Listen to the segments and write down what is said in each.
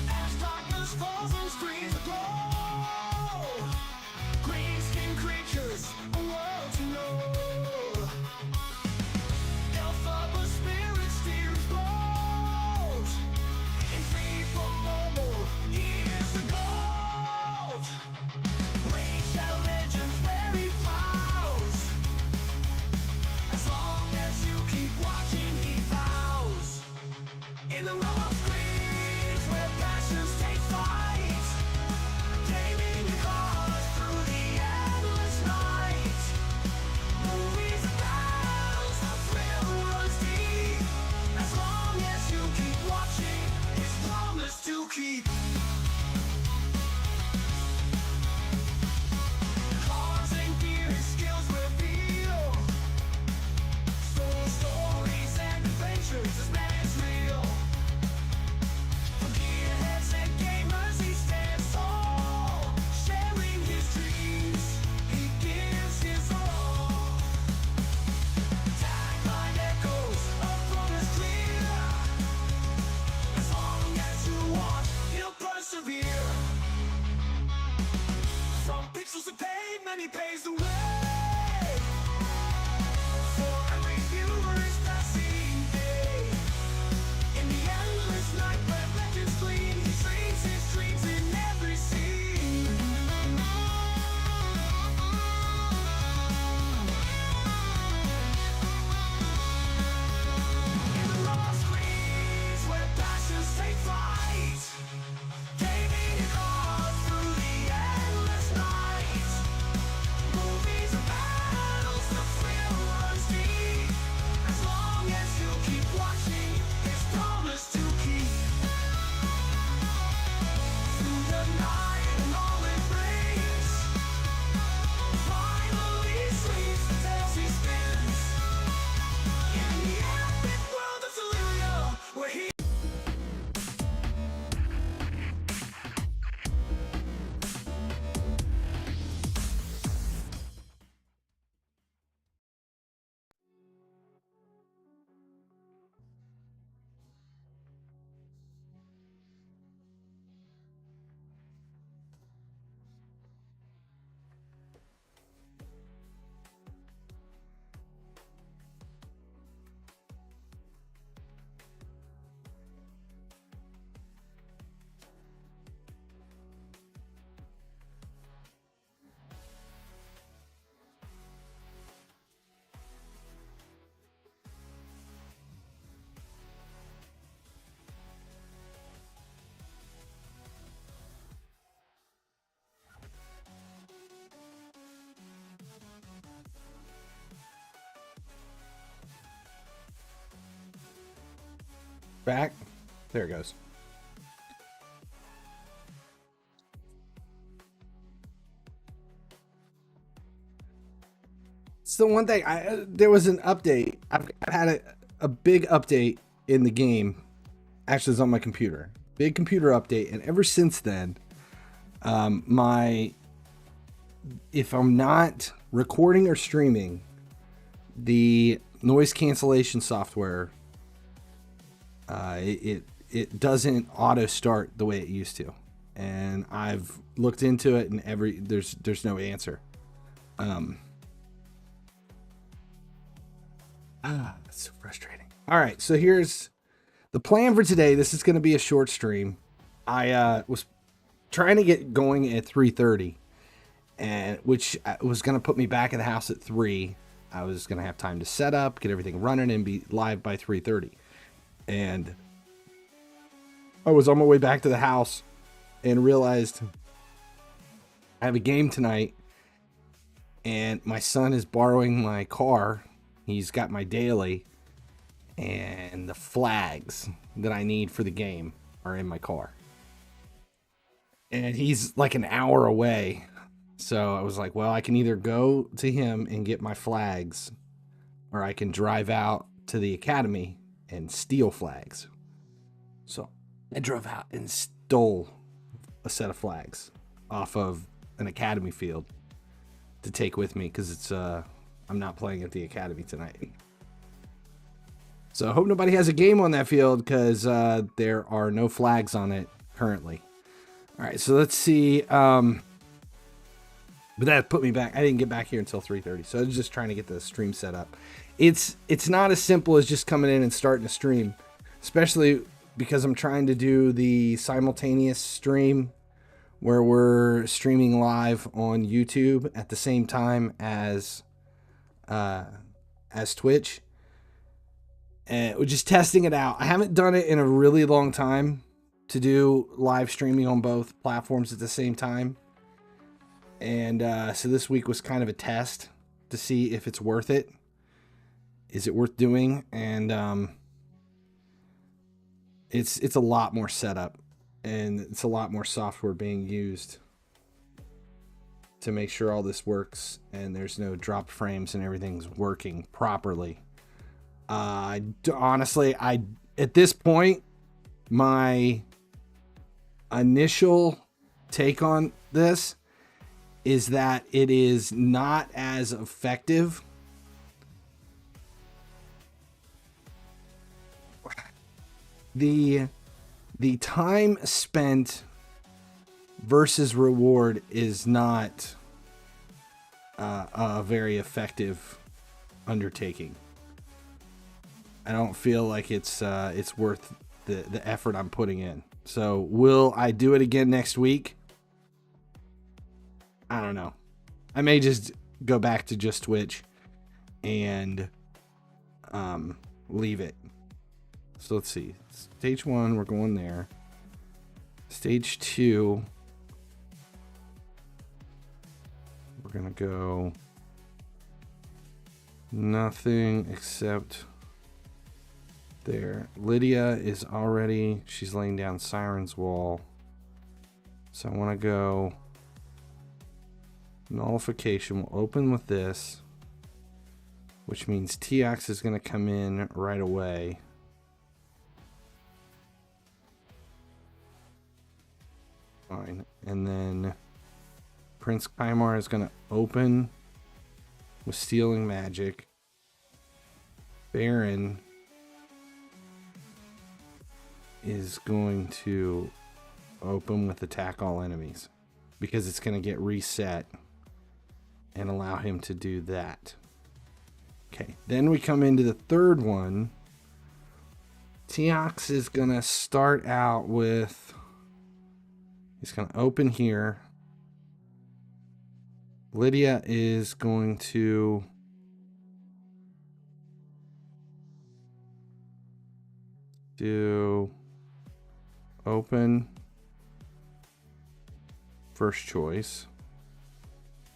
As darkness falls and screens glow, green skin creatures, a world to know. Alpha spirit steers bold, and free from normal, here's the gold. Rain shadow legends, very vows. As long as you keep watching, he vows. In the rough screens where passions take flight, gaming cars through the endless night. Movies and battles, the thrill runs deep. As long as you keep watching, it's promise to keep. Cars and gear, his skills reveal. Soul stories and adventures, this man is real. For gearheads and gamers, he stands tall. Sharing his dreams, he gives his all. Tagline echoes, a promise clear. As long as you want, he'll persevere. From pixels to pavement, he paves the way. For every viewer's passing day. In the endless night where legends gleam, he dreams his dreams in every scene. In the raw screens where passions take flight, gaming and cars through the endless night. Movies and battles, the thrill runs deep. As long as you keep watching, it's promise to keep. Through the night and all it brings, finally sleeps the tales he spins. In the epic world of Delirium, where he Back. There it goes. So one thing, there was an update. I've had a big update in the game. Actually, it's on my computer. Big computer update, and ever since then, if I'm not recording or streaming, the noise cancellation software, it doesn't auto start the way it used to, and I've looked into it, and there's no answer. That's so frustrating. All right, so here's the plan for today. This is going to be a short stream. I was trying to get going at 3:30, and which was going to put me back at the house at 3. I was going to have time to set up, get everything running, and be live by 3:30. And I was on my way back to the house and realized I have a game tonight, and my son is borrowing my car. He's got my daily, and the flags that I need for the game are in my car. And he's like an hour away. So I was like, well, I can either go to him and get my flags, or I can drive out to the academy and steal flags. So I drove out and stole a set of flags off of an academy field to take with me, because it's I'm not playing at the academy tonight. So I hope nobody has a game on that field because there are no flags on it currently. All right, so let's see. But that put me back. I didn't get back here until 3:30, so I was just trying to get the stream set up. It's not as simple as just coming in and starting a stream, especially because I'm trying to do the simultaneous stream where we're streaming live on YouTube at the same time as Twitch. And we're just testing it out. I haven't done it in a really long time to do live streaming on both platforms at the same time. And so this week was kind of a test to see if it's worth it. Is it worth doing? And it's a lot more setup, and it's a lot more software being used to make sure all this works and there's no dropped frames and everything's working properly. Honestly, at this point, my initial take on this is that it is not as effective. The time spent versus reward is not a very effective undertaking. I don't feel like it's worth the effort I'm putting in. So will I do it again next week? I don't know. I may just go back to just Twitch and leave it. So let's see. Stage 1, we're going there. Stage 2, we're gonna go nothing except there. Lydia is already, she's laying down Siren's Wall. So I want to go nullification. We'll open with this, which means TX is going to come in right away. Fine. And then Prince Chimera is going to open with Stealing Magic. Baron is going to open with Attack All Enemies because it's going to get reset and allow him to do that. Okay, then we come into the third one. Teox is going to start out with, he's going to open here. Lydia is going to do open first choice.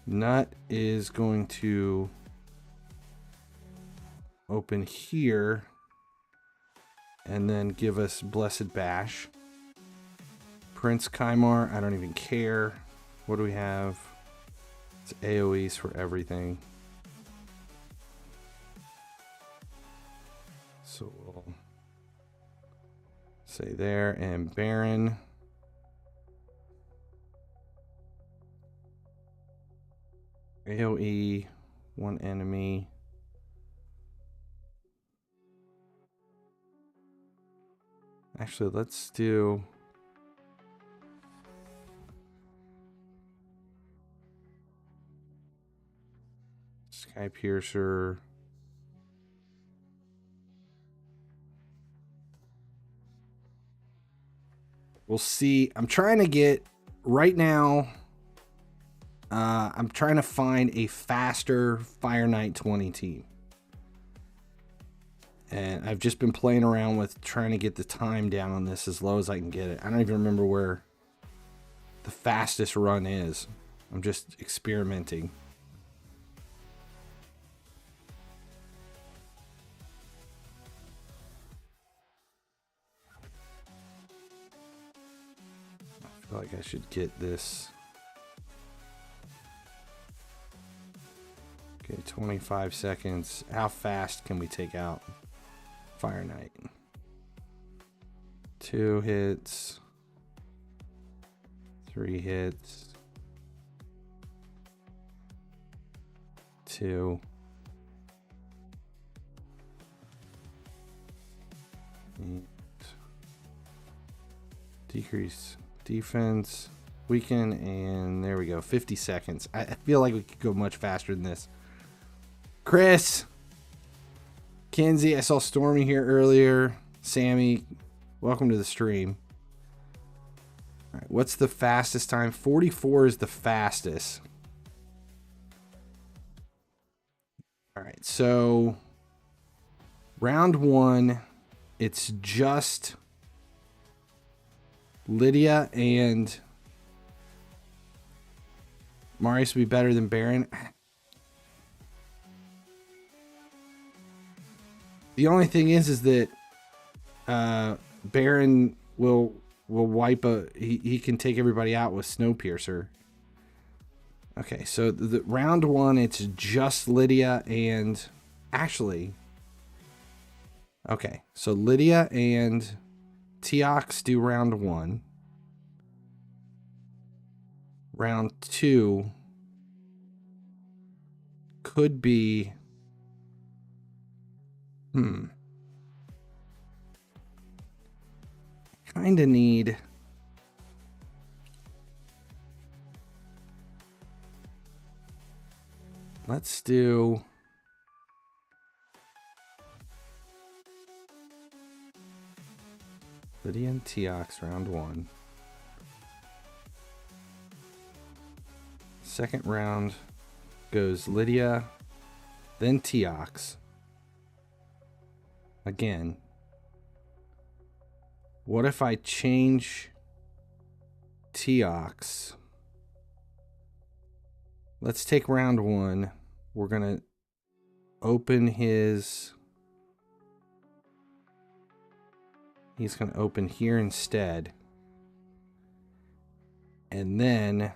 Nut is going to open here and then give us Blessed Bash. Prince Chimera, I don't even care. What do we have? It's AoEs for everything. So we'll say there, and Baron. AoE, one enemy. Actually, let's do Sky Piercer. We'll see. I'm trying to get right now. I'm trying to find a faster Fire Knight 20 team. And I've just been playing around with trying to get the time down on this as low as I can get it. I don't even remember where the fastest run is. I'm just experimenting. I feel like I should get this. Okay, 25 seconds. How fast can we take out Fire Knight? 2 hits. 3 hits. 2. Decrease defense, weaken, and there we go. 50 seconds. I feel like we could go much faster than this. Chris, Kenzie, I saw Stormy here earlier. Sammy, welcome to the stream. All right, what's the fastest time? 44 is the fastest. All right, so round one, it's just Lydia and Marius would be better than Baron. The only thing is that Baron will wipe he can take everybody out with Snowpiercer. Okay, so the round one, it's just Lydia and actually. Okay, so Lydia and Teox do round one. Round two could be kind of need let's do Lydia and Teox round one. Second round goes Lydia, then Teox. Again. What if I change Teox? Let's take round one. We're going to open his... He's going to open here instead. And then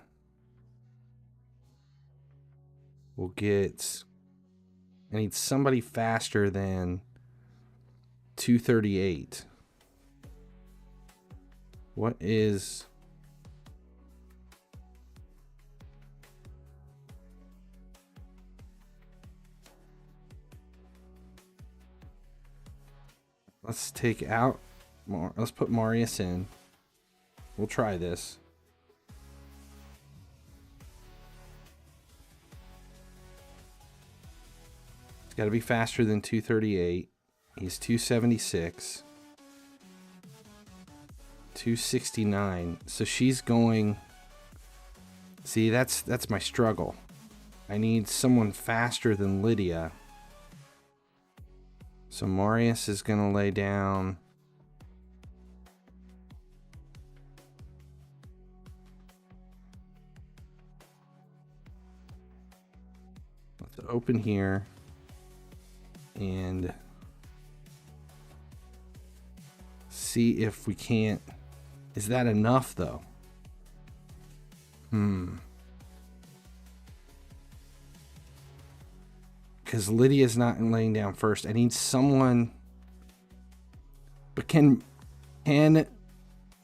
we'll get... I need somebody faster than 238. What is... Let's take out... Let's put Marius in. We'll try this. It's got to be faster than 238. He's 276. 269. So she's going... See, that's my struggle. I need someone faster than Lydia. So Marius is going to lay down... Let's open here. And see if we can't... Is that enough, though? Because Lydia's not laying down first. I need someone... But can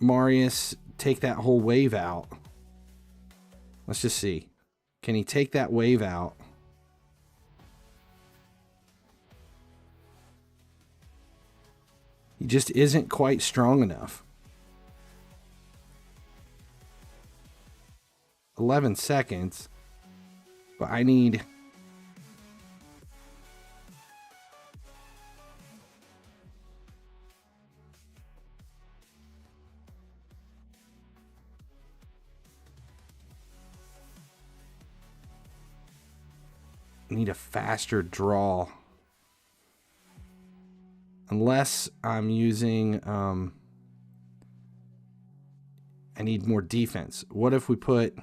Marius take that whole wave out? Let's just see. Can he take that wave out? He just isn't quite strong enough. 11 seconds. But I need... need a faster draw. Unless I'm using... I need more defense. What if we put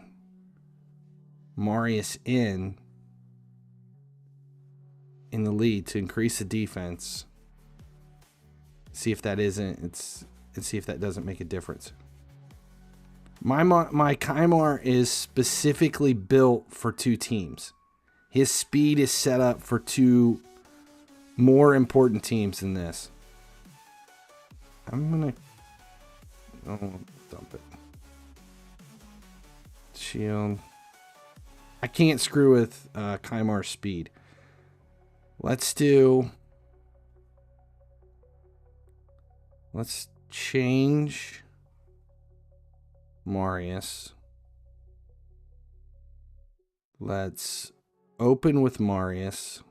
Marius in the lead to increase the defense? See if that and see if that doesn't make a difference. My Chimera is specifically built for two teams. His speed is set up for two more important teams than this. I'm gonna dump it. Shield. I can't screw with Chimera's speed. Let's change Marius. Let's open with Marius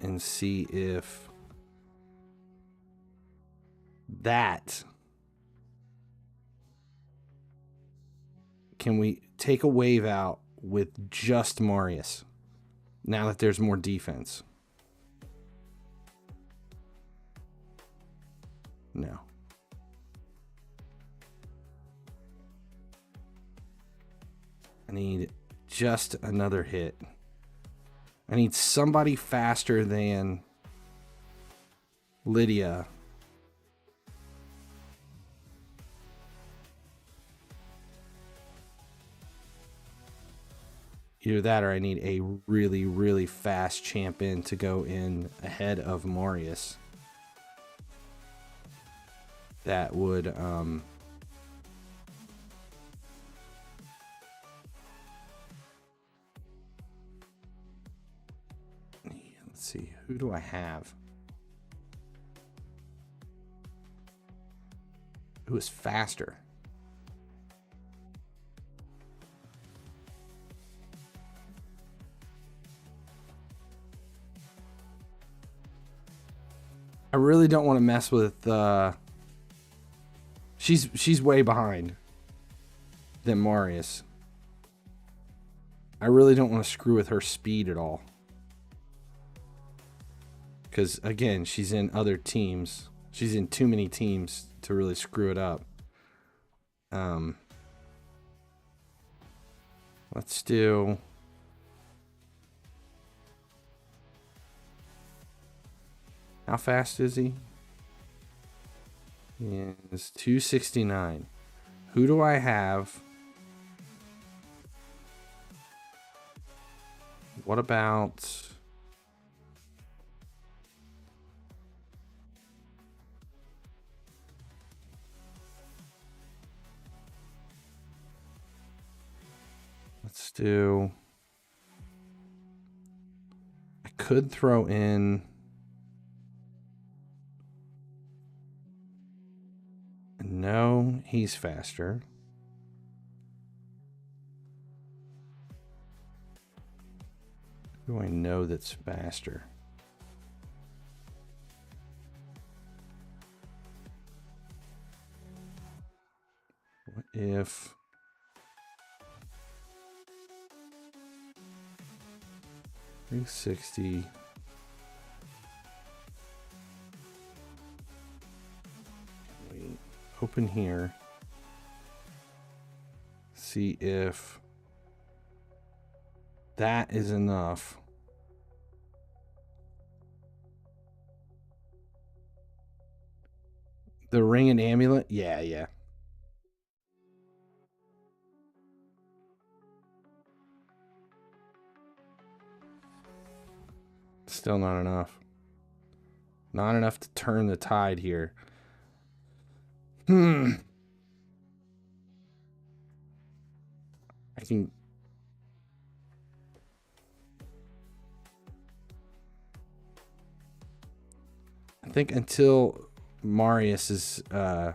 and see if that can we take a wave out with just Marius now that there's more defense. No. I need just another hit. I need somebody faster than Lydia. Either that or I need a really, really fast champion to go in ahead of Marius. That would, let's see, who do I have? Who is faster? I really don't want to mess with, she's way behind than Marius. I really don't want to screw with her speed at all. Because, again, she's in other teams. She's in too many teams to really screw it up. Let's do... How fast is he? He is 269. Who do I have? What about... Let's do... I could throw in... No, he's faster. Who do I know that's faster? What if... $360... Open here, see if that is enough. The ring and amulet? Yeah. Still not enough. Not enough to turn the tide here. I can... I think until Marius is... I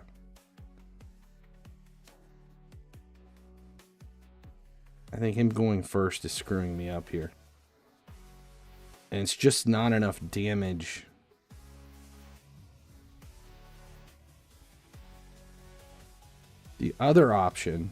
think him going first is screwing me up here. And it's just not enough damage... The other option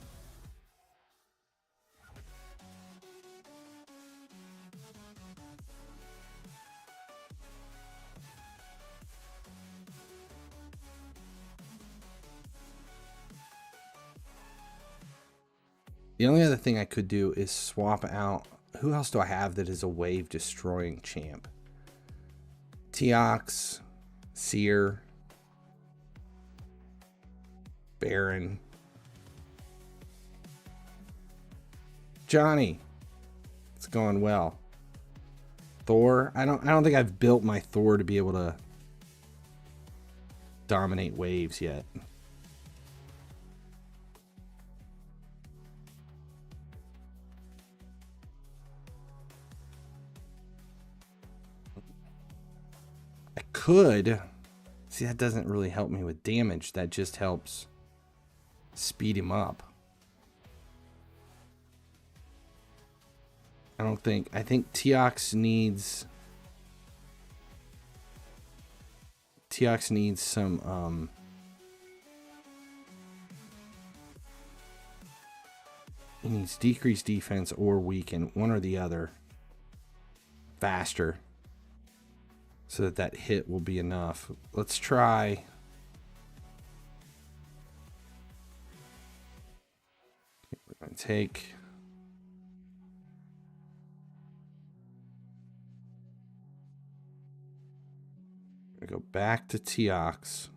the only other thing I could do is swap out. Who else do I have that is a wave destroying champ? Teox, Seer, Baron. Johnny, it's going well. Thor, I don't think I've built my Thor to be able to dominate waves yet. I could. See, that doesn't really help me with damage. That just helps speed him up. I think Teox needs some he needs decreased defense or weaken, one or the other, faster, so that hit will be enough. Let's try. We're gonna take. Go back to Teox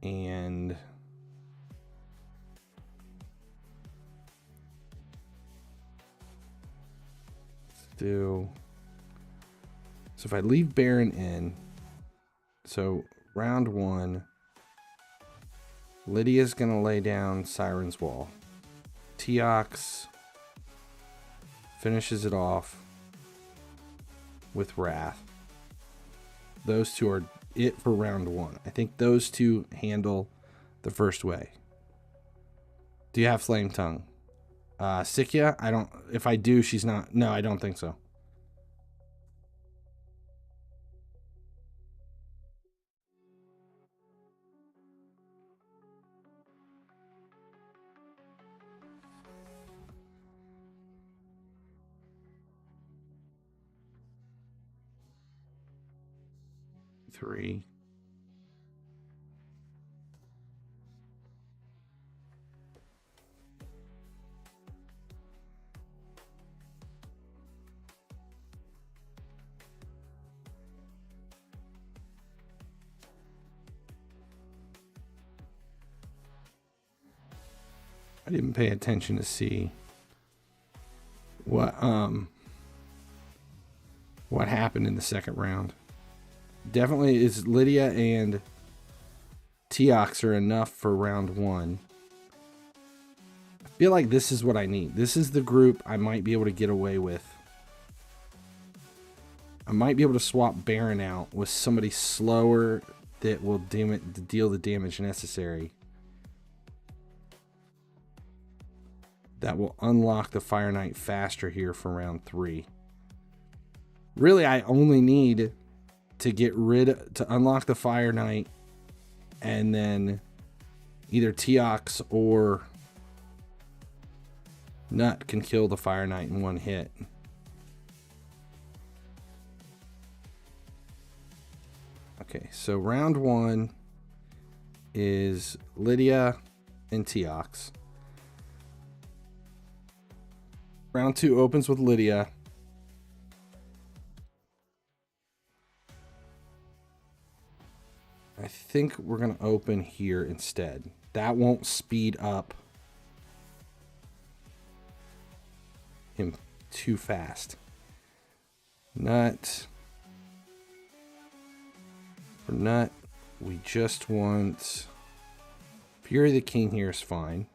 and let's do. So if I leave Baron in, so round 1, Lydia's gonna lay down Siren's Wall. Teox finishes it off with Wrath. Those two are it for round 1. I think those two handle the first way. Do you have Flame Tongue? Sikia? I don't. If I do, she's not. No, I don't think so. Three. I didn't pay attention to see what happened in the second round. Definitely is Lydia and Teox are enough for round 1. I feel like this is what I need. This is the group I might be able to get away with. I might be able to swap Baron out with somebody slower that will deal the damage necessary. That will unlock the Fire Knight faster here for round 3. Really, I only need to unlock the Fire Knight, and then either Teox or Nut can kill the Fire Knight in one hit. Okay, so round 1 is Lydia and Teox. Round 2 opens with Lydia. I think we're going to open here instead. That won't speed up him too fast. Nut. For Nut, we just want Fury of the King here is fine.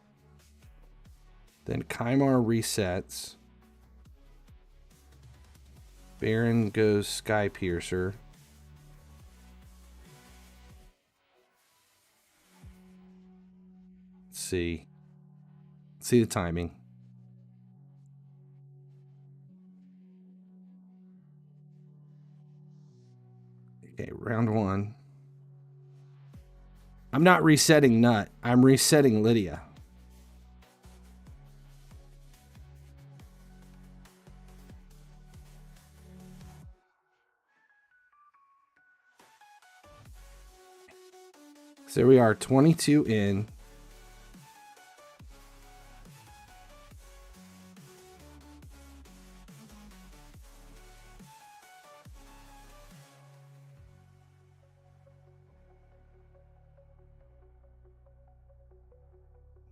Then Chimera resets. Baron goes Sky Piercer. Let's see the timing. Okay, round 1. I'm not resetting Nut. I'm resetting Lydia. So there we are, 22 in.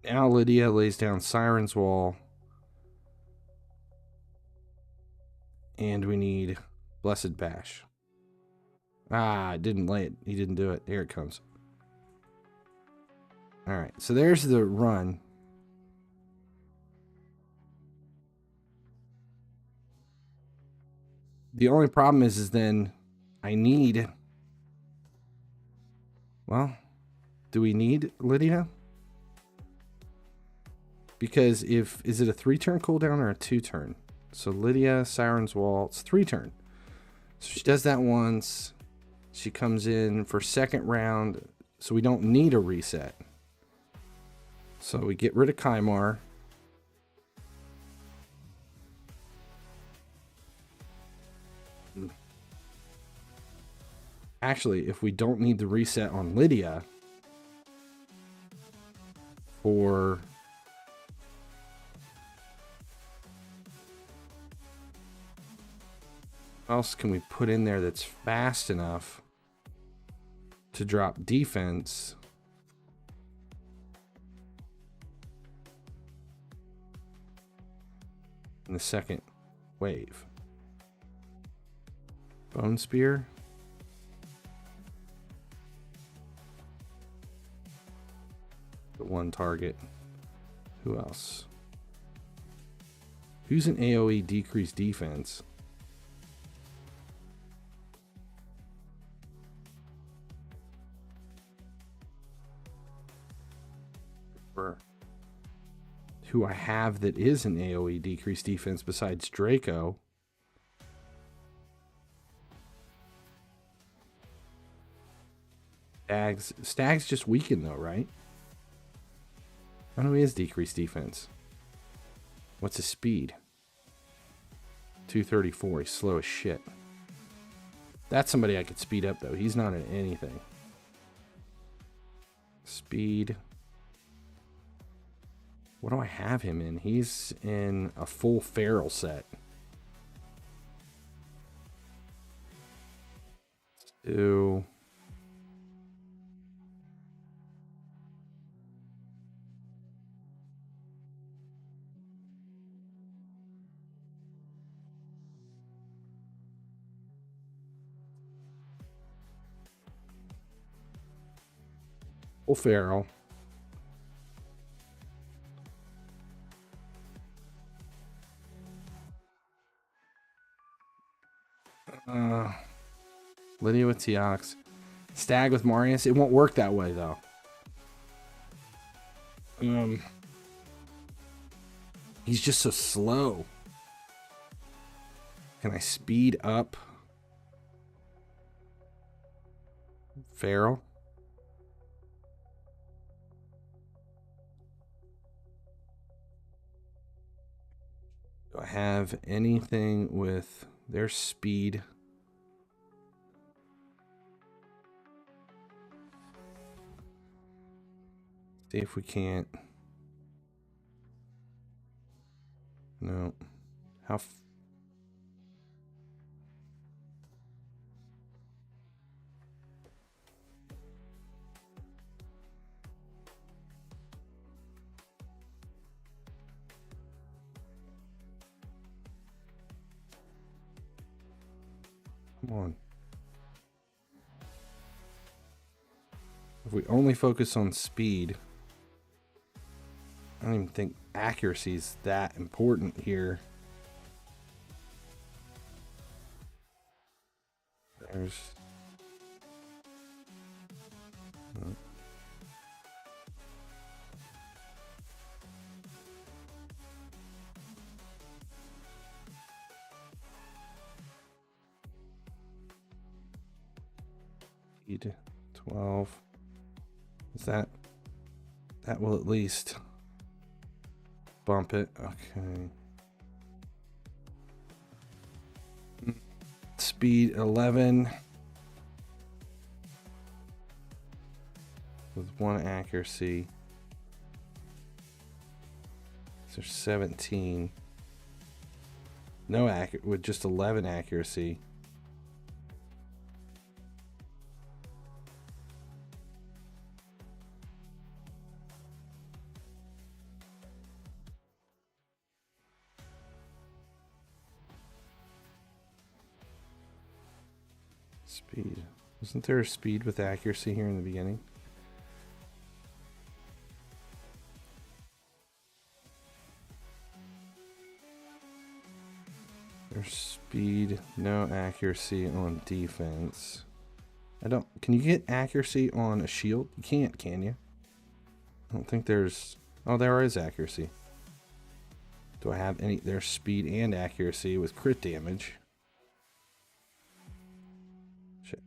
Now Lydia lays down Siren's Wall. And we need Blessed Bash. Ah, I didn't lay it. He didn't do it. Here it comes. Alright, so there's the run. The only problem is then I need... Well, Do we need Lydia? Because is it a 3-turn cooldown or a 2-turn? So Lydia, Siren's Waltz, 3-turn. So she does that once. She comes in for second round. So we don't need a reset. So we get rid of Chimera. Actually, if we don't need the reset on Lydia for what else can we put in there that's fast enough to drop defense? In the second wave. Bone Spear. The one target. Who else? Who's an AoE decreased defense? Who I have that is an AoE decreased defense besides Draco. Stag's just weakened though, right? I know he is decreased defense. What's his speed? 234. He's slow as shit. That's somebody I could speed up though. He's not in anything. Speed. What do I have him in? He's in a full feral set. So full feral. Lydia with Teox. Stag with Marius. It won't work that way though. He's just so slow. Can I speed up Feral? Do I have anything with their speed? See if we can't. No. How? Come on. If we only focus on speed, I don't even think accuracy is that important here. There's... Oh. Speed 12. Is that will at least bump it. Okay. Speed 11 with 1 accuracy. So 17. No accuracy with just 11 accuracy. Speed. Wasn't there a speed with accuracy here in the beginning? There's speed, no accuracy on defense. I don't, can you get accuracy on a shield? You can't, can you? I don't think there's, oh, there is accuracy. Do I have any, there's speed and accuracy with crit damage. Shit.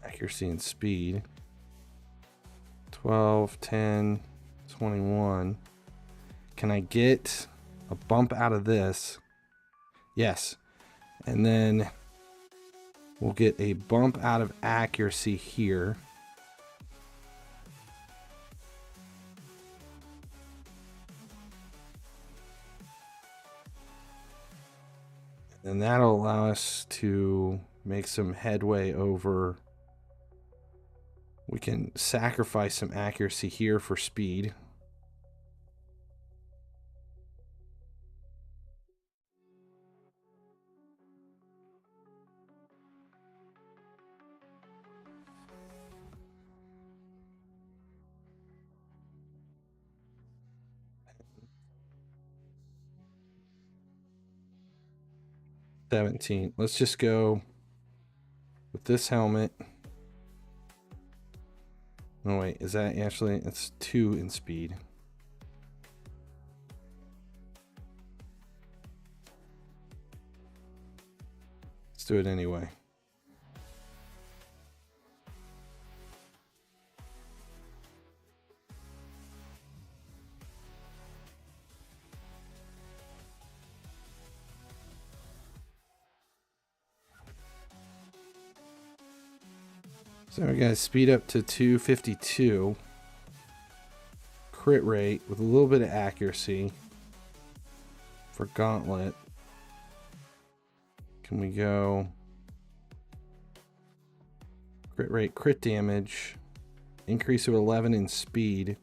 Accuracy and speed. 12, 10, 21. Can I get a bump out of this? Yes. And then we'll get a bump out of accuracy here. And that'll allow us to make some headway over. We can sacrifice some accuracy here for speed. $17. Let's just go with this helmet. Oh wait, is that actually, it's 2 in speed. Let's do it anyway. So we got speed up to 252. Crit rate with a little bit of accuracy for gauntlet. Can we go crit rate, crit damage, increase of 11 in speed.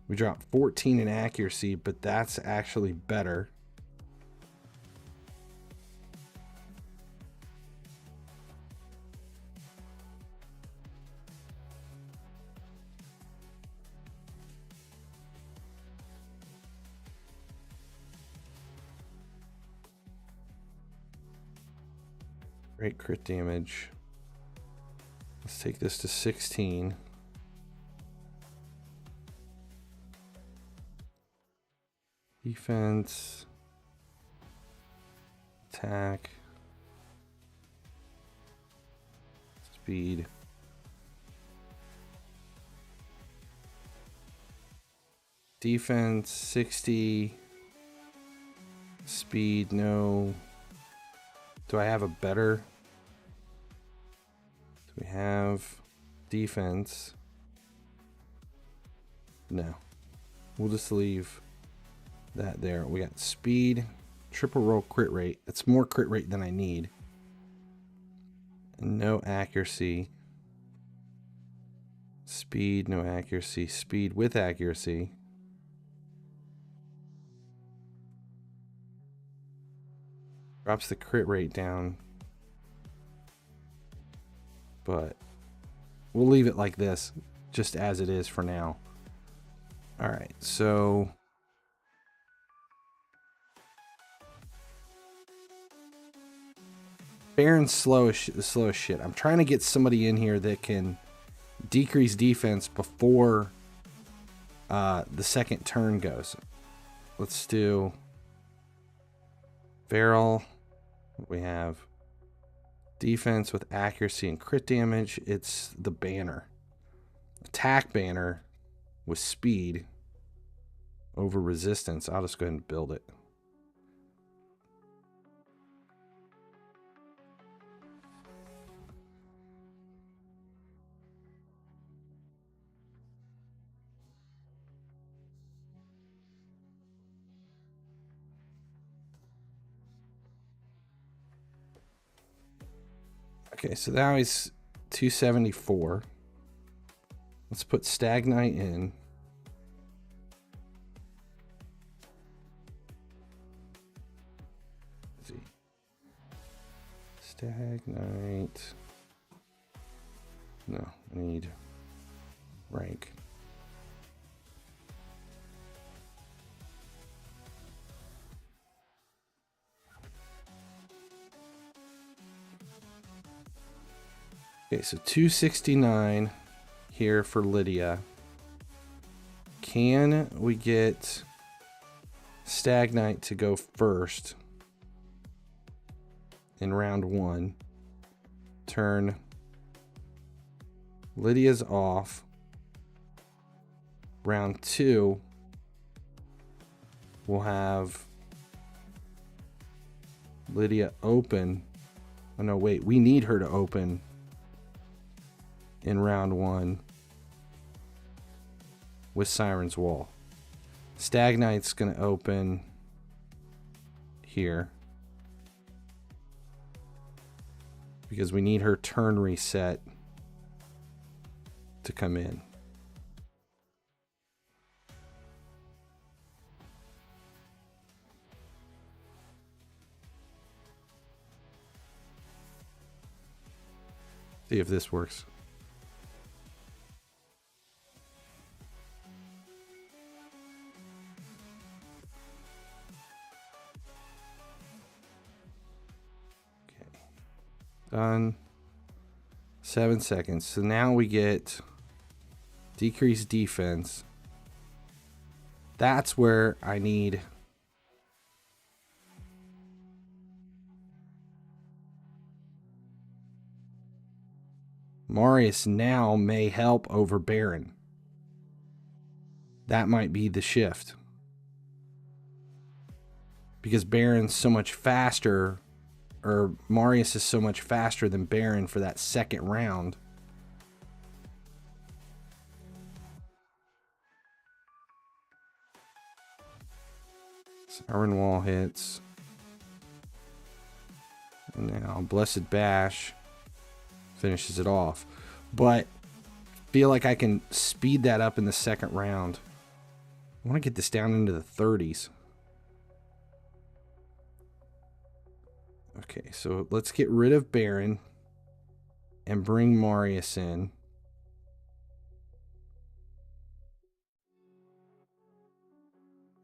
We drop 14 in accuracy, but that's actually better. Great crit damage. Let's take this to 16. Defense. Attack. Speed. Defense 60. Speed, no. Do I have a better? Do we have defense? No. We'll just leave that there. We got speed, triple roll crit rate. It's more crit rate than I need. And no accuracy. Speed, no accuracy. Speed with accuracy. Drops the crit rate down. But we'll leave it like this, just as it is for now. Alright, so Baron's slow as shit. I'm trying to get somebody in here that can decrease defense before the second turn goes. Let's do Barrel. We have defense with accuracy and crit damage. It's the banner. Attack banner with speed over resistance. I'll just go ahead and build it. Okay, so now he's 274. Let's put Stagnite in. Let's see. Stagnite. No, I need rank. Okay, so 269 here for Lydia. Can we get Stagnite to go first in round 1? Turn Lydia's off. Round 2, we'll have Lydia open. Oh no, wait, we need her to open in round 1 with Siren's Wall. Stagnite's gonna open here because we need her turn reset to come in. See if this works. Okay. Done. 7 seconds. So now we get decreased defense. That's where I need Marius now may help over Baron. That might be the shift. Because Baron's so much faster, or Marius is so much faster than Baron for that second round. Siren Wall hits. And now Blessed Bash finishes it off. But feel like I can speed that up in the second round. I want to get this down into the 30s. Okay, so let's get rid of Baron and bring Marius in.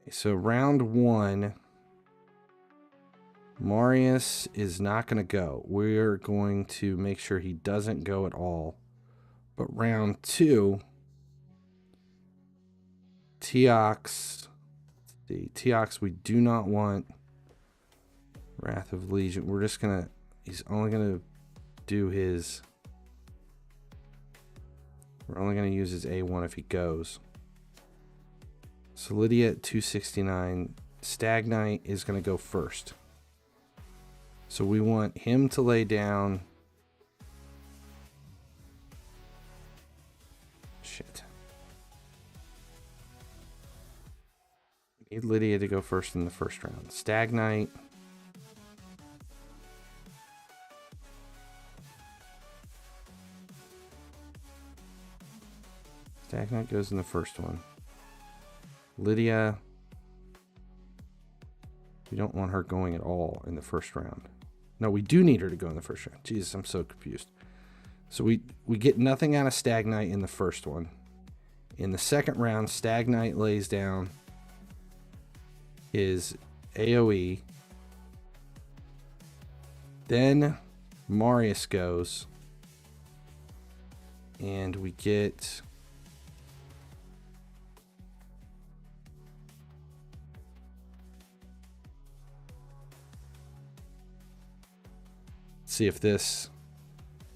Okay, so round 1, Marius is not going to go. We're going to make sure he doesn't go at all. But round 2, Teox. Teox, we do not want Wrath of Legion. We're just going to, he's only going to do his, we're only going to use his A1 if he goes. So Lydia at 269. Stagnite is going to go first. So we want him to lay down. Shit. We need Lydia to go first in the first round. Stagnite. Stagnite goes in the first one. Lydia. We don't want her going at all in the first round. No, we do need her to go in the first round. Jesus, I'm so confused. So we get nothing out of Stagnite in the first one. In the second round, Stagnite lays down his AoE. Then Marius goes. And we get... see if this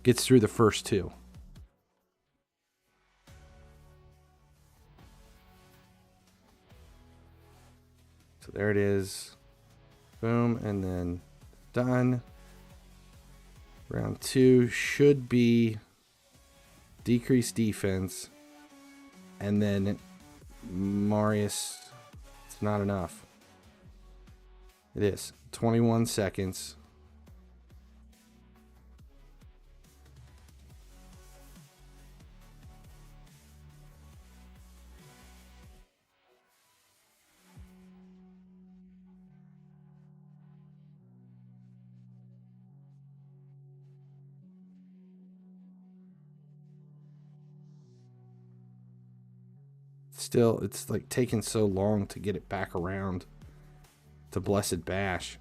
gets through the first 2. So there it is. Boom, and then done. Round 2 should be decreased defense. And then Marius, it's not enough. It is. 21 seconds. still, it's like taking so long to get it back around to Blessed Bash.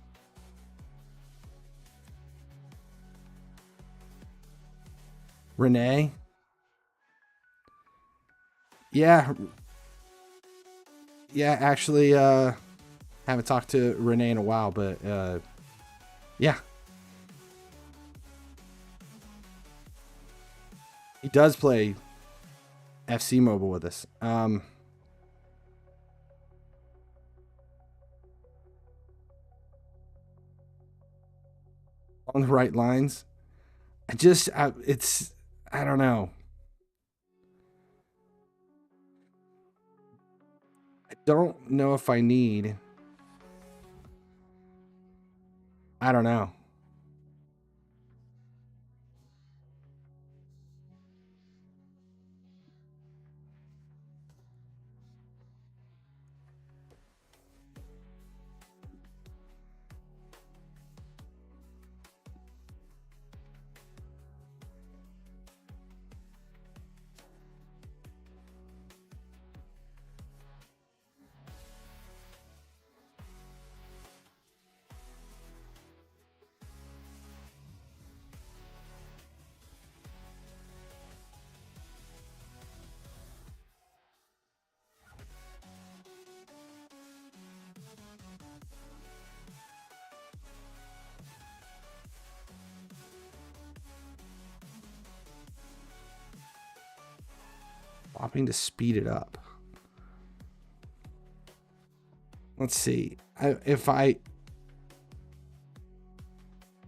Renee? Yeah. Yeah, actually, haven't talked to Renee in a while, but, yeah. He does play FC Mobile with us. On the right lines. I don't know. I don't know if I need. I don't know. Swapping to speed it up. Let's see.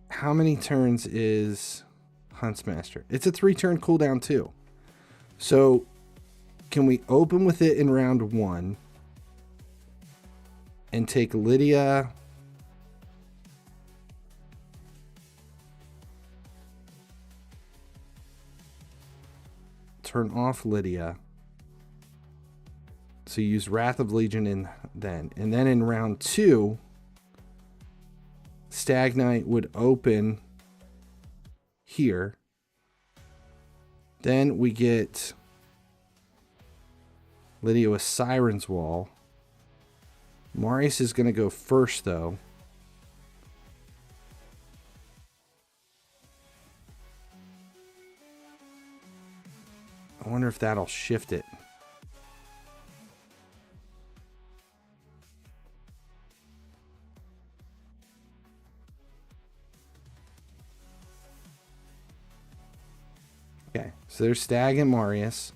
How many turns is Huntsmaster? It's a 3-turn cooldown too. So can we open with it in round 1 and take Lydia? Turn off Lydia. So you use Wrath of Legion and then in round 2, Stag Knight would open here. Then we get Lydia with Siren's Wall. Marius is going to go first, though. I wonder if that'll shift it. Okay, so there's Stag and Marius.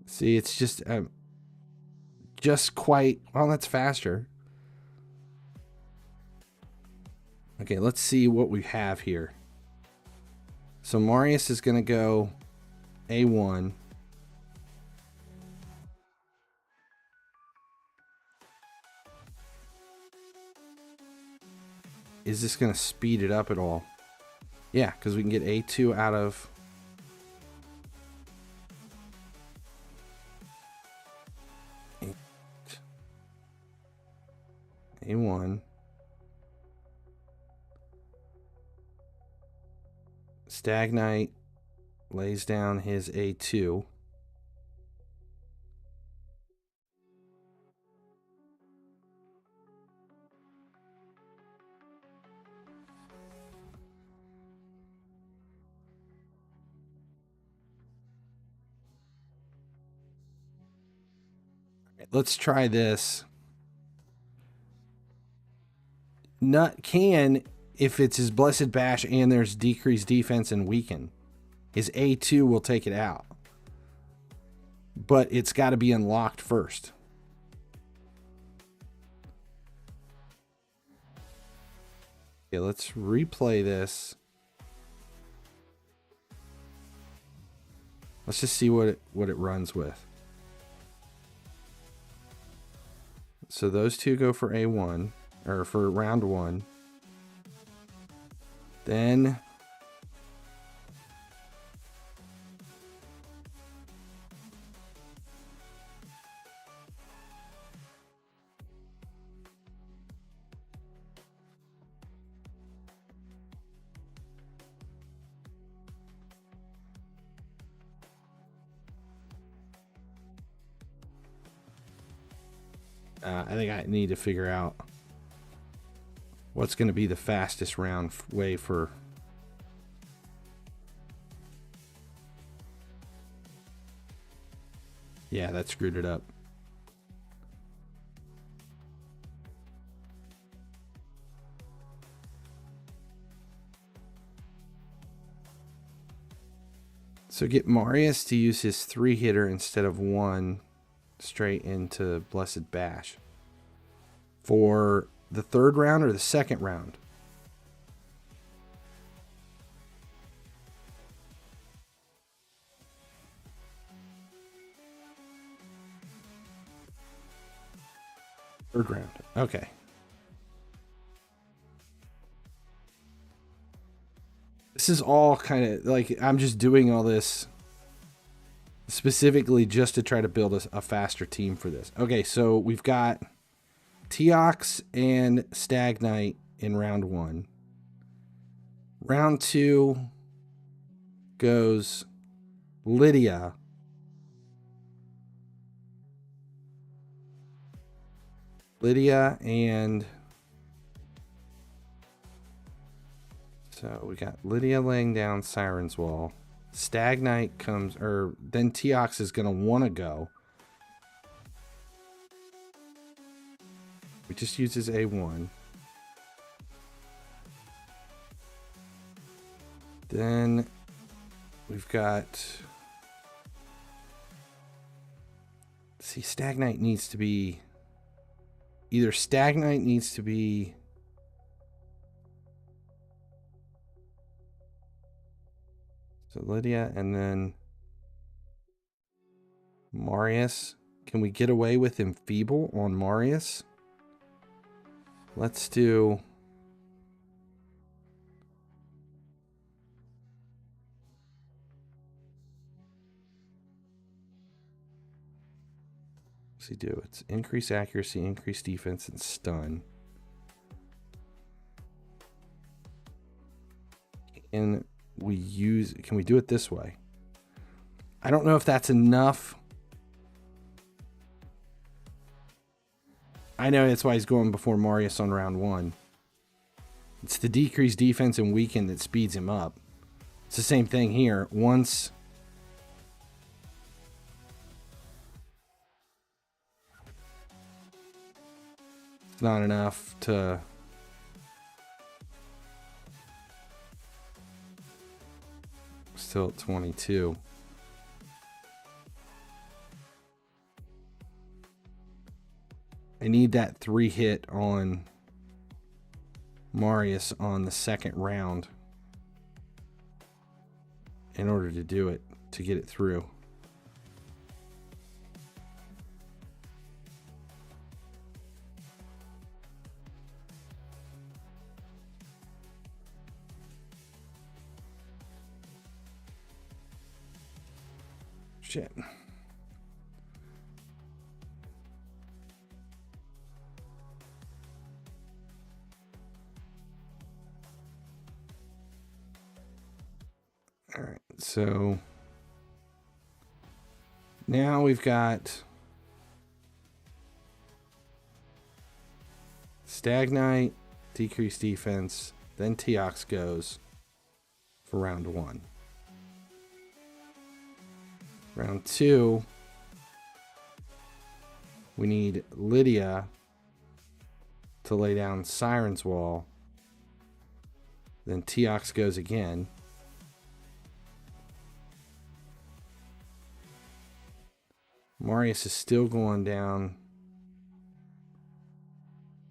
See, it's just quite, well, that's faster. Okay, let's see what we have here. So Marius is going to go A1. Is this going to speed it up at all? Yeah, because we can get A2 out of... A1. Stag Knight lays down his A2. Let's try this. Nut can, if it's his Blessed Bash and there's decreased defense and weaken, his A2 will take it out. But it's got to be unlocked first. Okay, let's replay this. Let's just see what it runs with. So those two go for A1, or for round 1. Then I think I need to figure out what's going to be the fastest round way for... Yeah, that screwed it up. So get Marius to use his 3-hitter instead of 1 straight into Blessed Bash. For the 3rd round or the 2nd round? Third round. Okay. This is all kind of like, I'm just doing all this specifically just to try to build a faster team for this. Okay, so we've got Teox and Stag Knight in round 1. Round 2 goes Lydia. And so we got Lydia laying down Siren's Wall. Stag Knight comes, or then Teox is going to want to go. We just use his A1. Then we've got, see, Stag Knight needs to be, either Stag Knight needs to be so Lydia and then Marius. Can we get away with Enfeeble on Marius? Let's do what's he do? It's increase accuracy, increase defense, and stun. And we use, can we do it this way? I don't know if that's enough. I know that's why he's going before Marius on round 1. It's the decreased defense and weaken that speeds him up. It's the same thing here. Once it's not enough to still at 22. I need that 3-hit on Marius on the 2nd round in order to do it, to get it through. Shit. All right, so now we've got Stag Knight, decreased defense, then Teox goes for round 1. Round 2, we need Lydia to lay down Siren's Wall. Then Teox goes again. Marius is still going down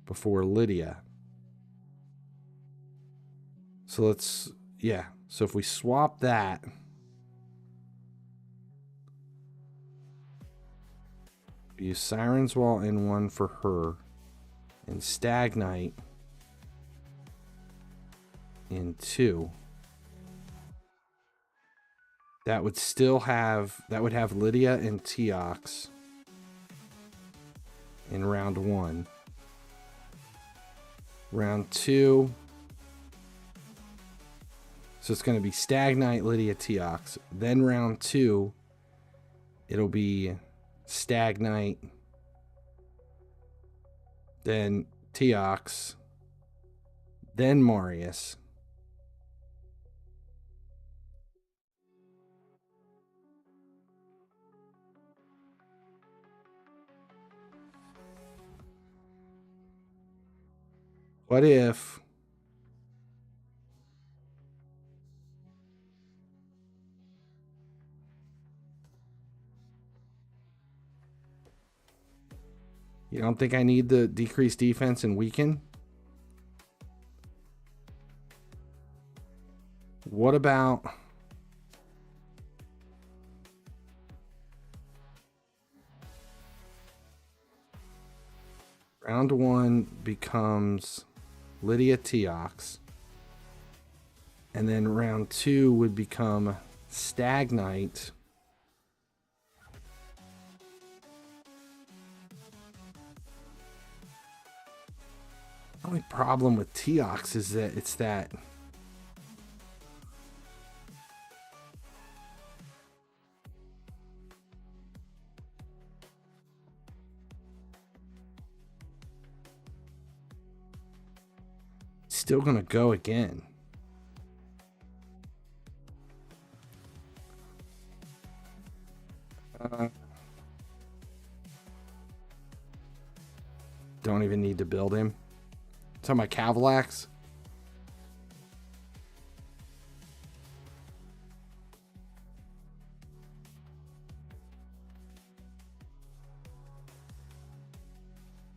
before Lydia. So let's, yeah. So if we swap that, use Siren's Wall in 1 for her, and Stag Knight in 2. That would still have, that would have Lydia and Teox in round 1. Round 2. So it's going to be Stag Knight, Lydia, Teox. Then round 2, it'll be Stag Knight, then Teox, then Marius. What if you don't think I need the decreased defense and weaken? What about round 1 becomes Lydia Teox, and then round 2 would become Stagnite. The only problem with Teox is that it's that still gonna go again. Don't even need to build him. It's on my Cavalax.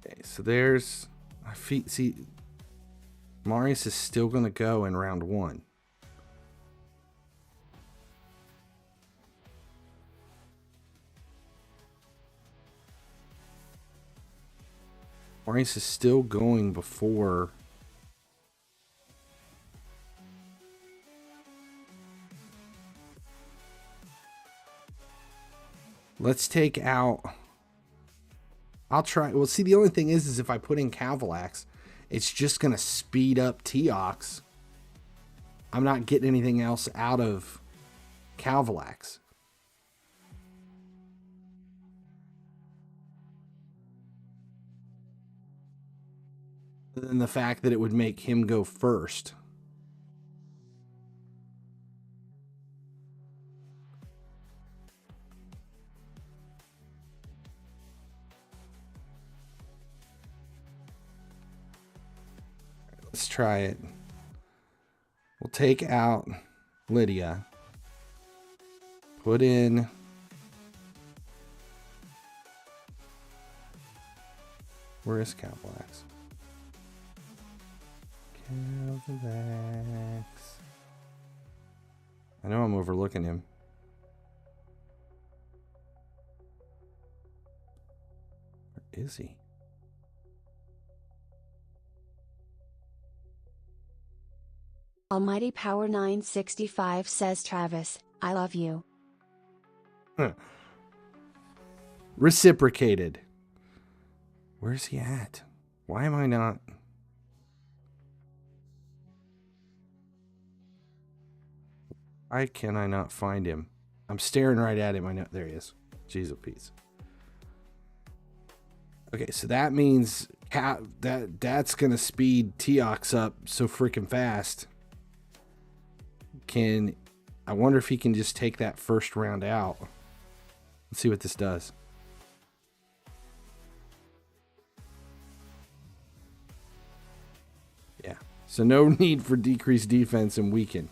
Okay, so there's my feet. See, Marius is still going to go in round 1. Marius is still going before let's take out. I'll try. Well, see, the only thing is if I put in Cavalax, it's just going to speed up Teox. I'm not getting anything else out of Cavalax. Other than the fact that it would make him go first. Let's try it. We'll take out Lydia. Put in where is Cavalax? Cavalax. I know I'm overlooking him. Where is he? Almighty Power 965 says, Travis, I love you. Huh. Reciprocated. Where's he at? Why am I not? Why can I not find him? I'm staring right at him. I know. There he is. Jeez, oh, peace. Okay, so that means that's going to speed Teox up so freaking fast. I wonder if he can just take that first round out. Let's see what this does. Yeah. So no need for decreased defense and weaken.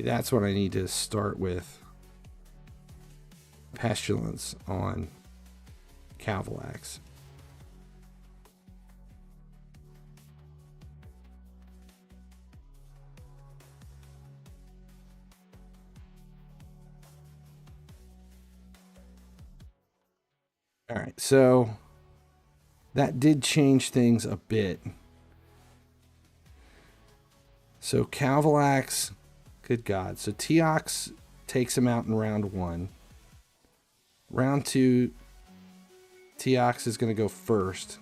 That's what I need to start with. Pestilence on Cavalax. All right, so that did change things a bit. So MYTHLAX, good God. So Teox takes him out in round 1. Round 2, Teox is going to go first.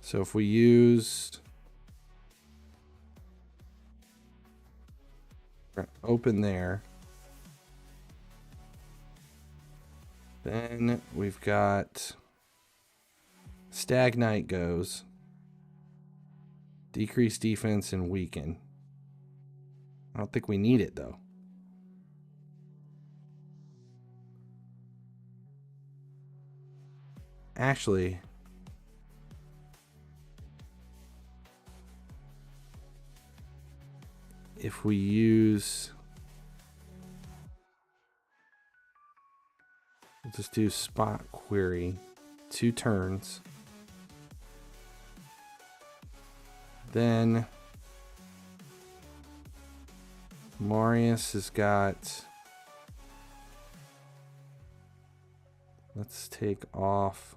So if we used open there, then we've got Stagnite goes, decrease defense and weaken. I don't think we need it though. Actually, if we use, we'll just do spot query, 2 turns. Then Marius has got, let's take off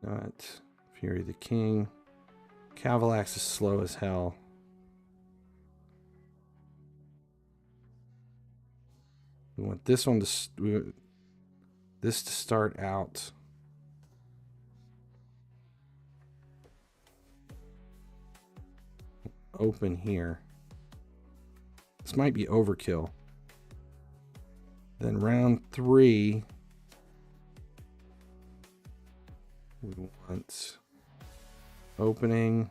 not Fury the King. MYTHLAX is slow as hell. We want this one to this to start out open here. This might be overkill. Then round 3, we want opening.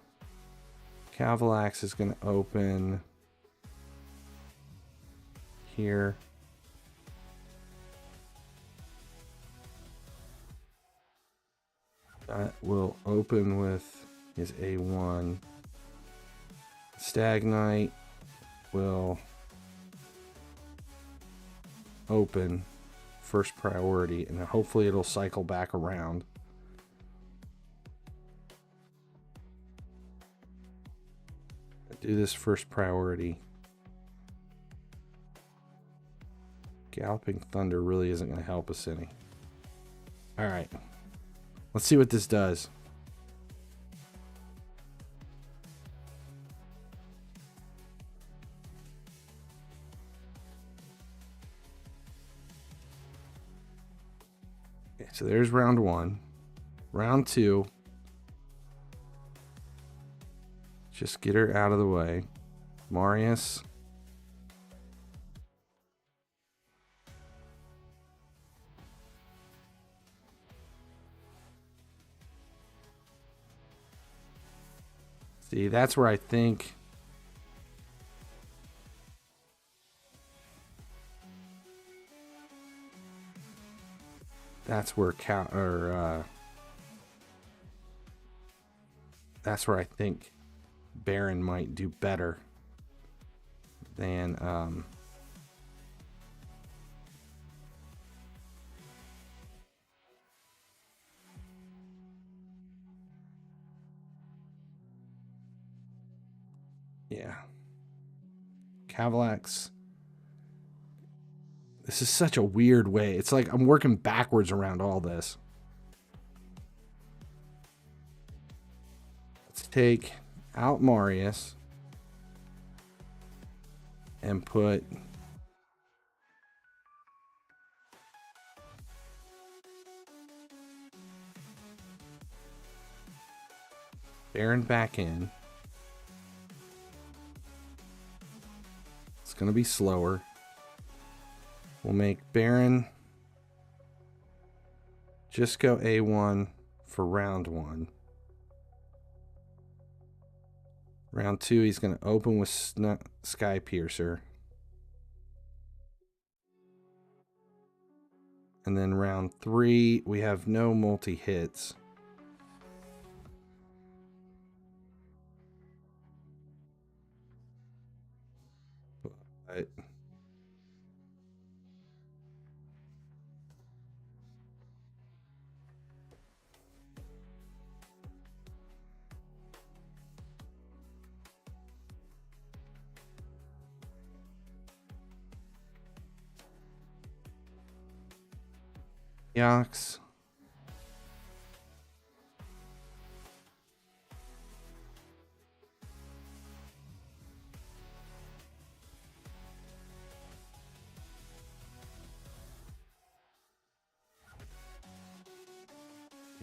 MYTHLAX is going to open here. That will open with his A1. Stagnite will open first priority, and hopefully it'll cycle back around. Do this first priority. Galloping Thunder really isn't going to help us any. All right. Let's see what this does. Okay, so there's round 1. Round 2. Just get her out of the way. Marius. See, that's where I think that's where that's where I think Baron might do better than yeah. MYTHLAX. This is such a weird way. It's like I'm working backwards around all this. Let's take out Marius and put Baron back in. It's going to be slower. We'll make Baron just go A1 for round 1. Round 2, he's going to open with Sky Piercer. And then round 3, we have no multi-hits. But Yox.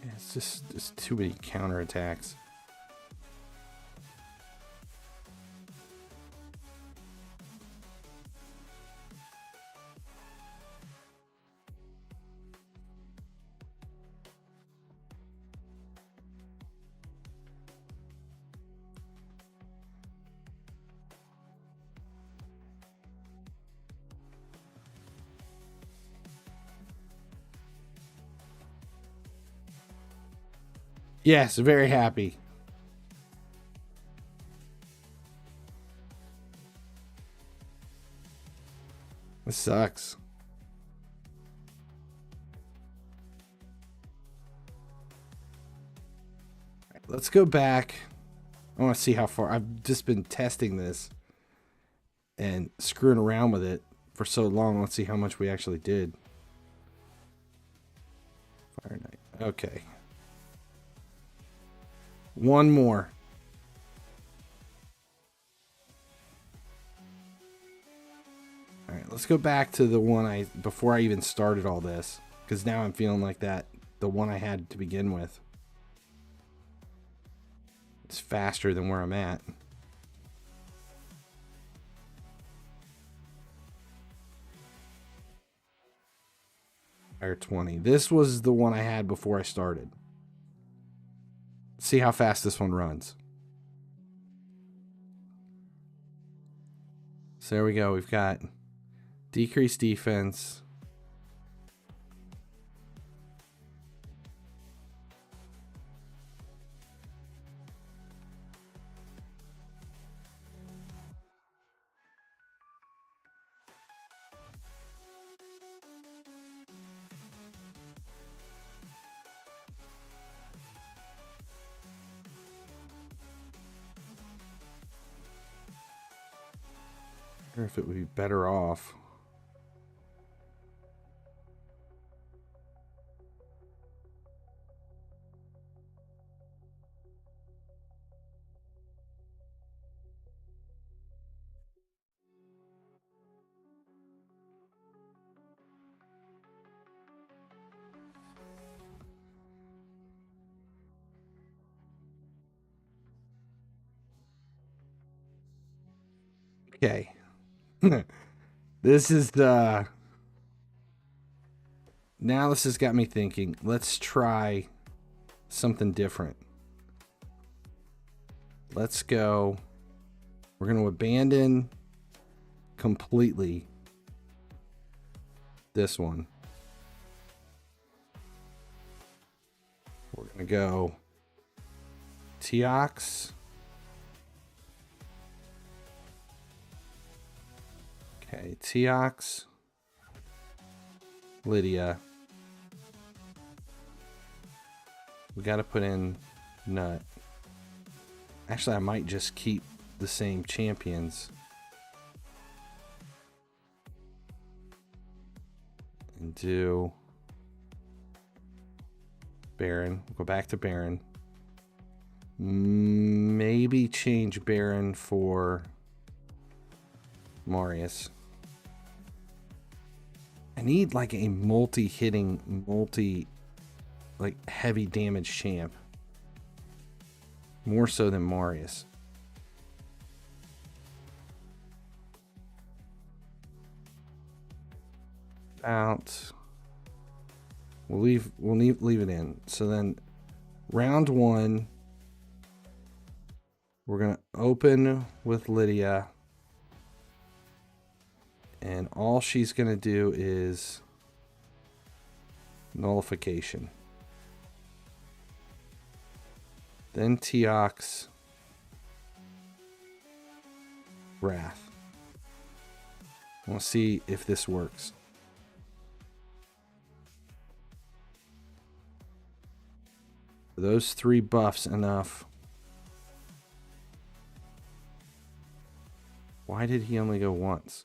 Yeah, it's just too many counterattacks. Yes, very happy. This sucks. Right, let's go back. I want to see how far. I've just been testing this and screwing around with it for so long. Let's see how much we actually did. Fire Knight. Okay. One more. All right, let's go back to the one before I even started all this, because now I'm feeling like the one I had to begin with. It's faster than where I'm at. Fire 20. This was the one I had before I started. See how fast this one runs. So there we go. We've got decreased defense. I wonder if it would be better off. Okay. This is the... Now this has got me thinking. Let's try something different. Let's go. We're going to abandon completely this one. We're going to go Teox. Okay, Teox, Lydia. We got to put in Nut. Actually, I might just keep the same champions. And do Baron. We'll go back to Baron. Maybe change Baron for Marius. I need like a multi-hitting, like heavy damage champ. More so than Marius. We'll leave it in. So then round one, we're gonna open with Lydia. And all she's going to do is nullification. Then Teox, Wrath. We'll see if this works. Are those three buffs enough? Why did he only go once?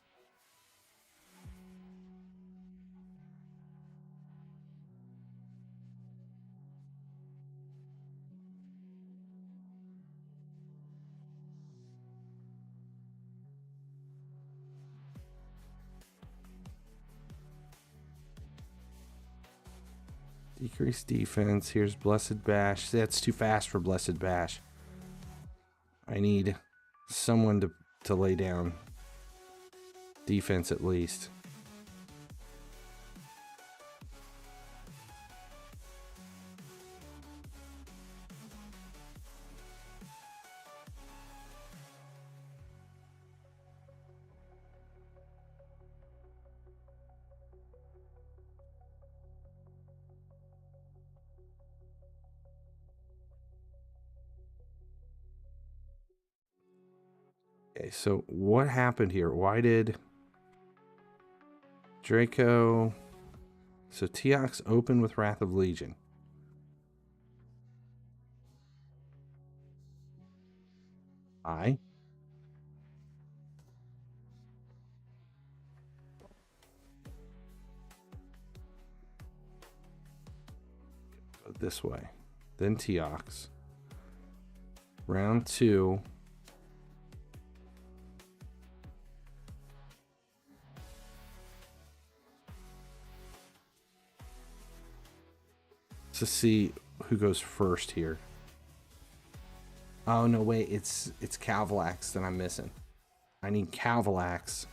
Decrease defense. Here's Blessed Bash. That's too fast for Blessed Bash. I need someone to lay down defense at least. Okay, so what happened here? Why did Draco... So Teox open with Wrath of Legion. Go this way. Then Teox. Round 2. To see who goes first here. Oh no, wait, it's Calvalax that I'm missing. I need Calvalax.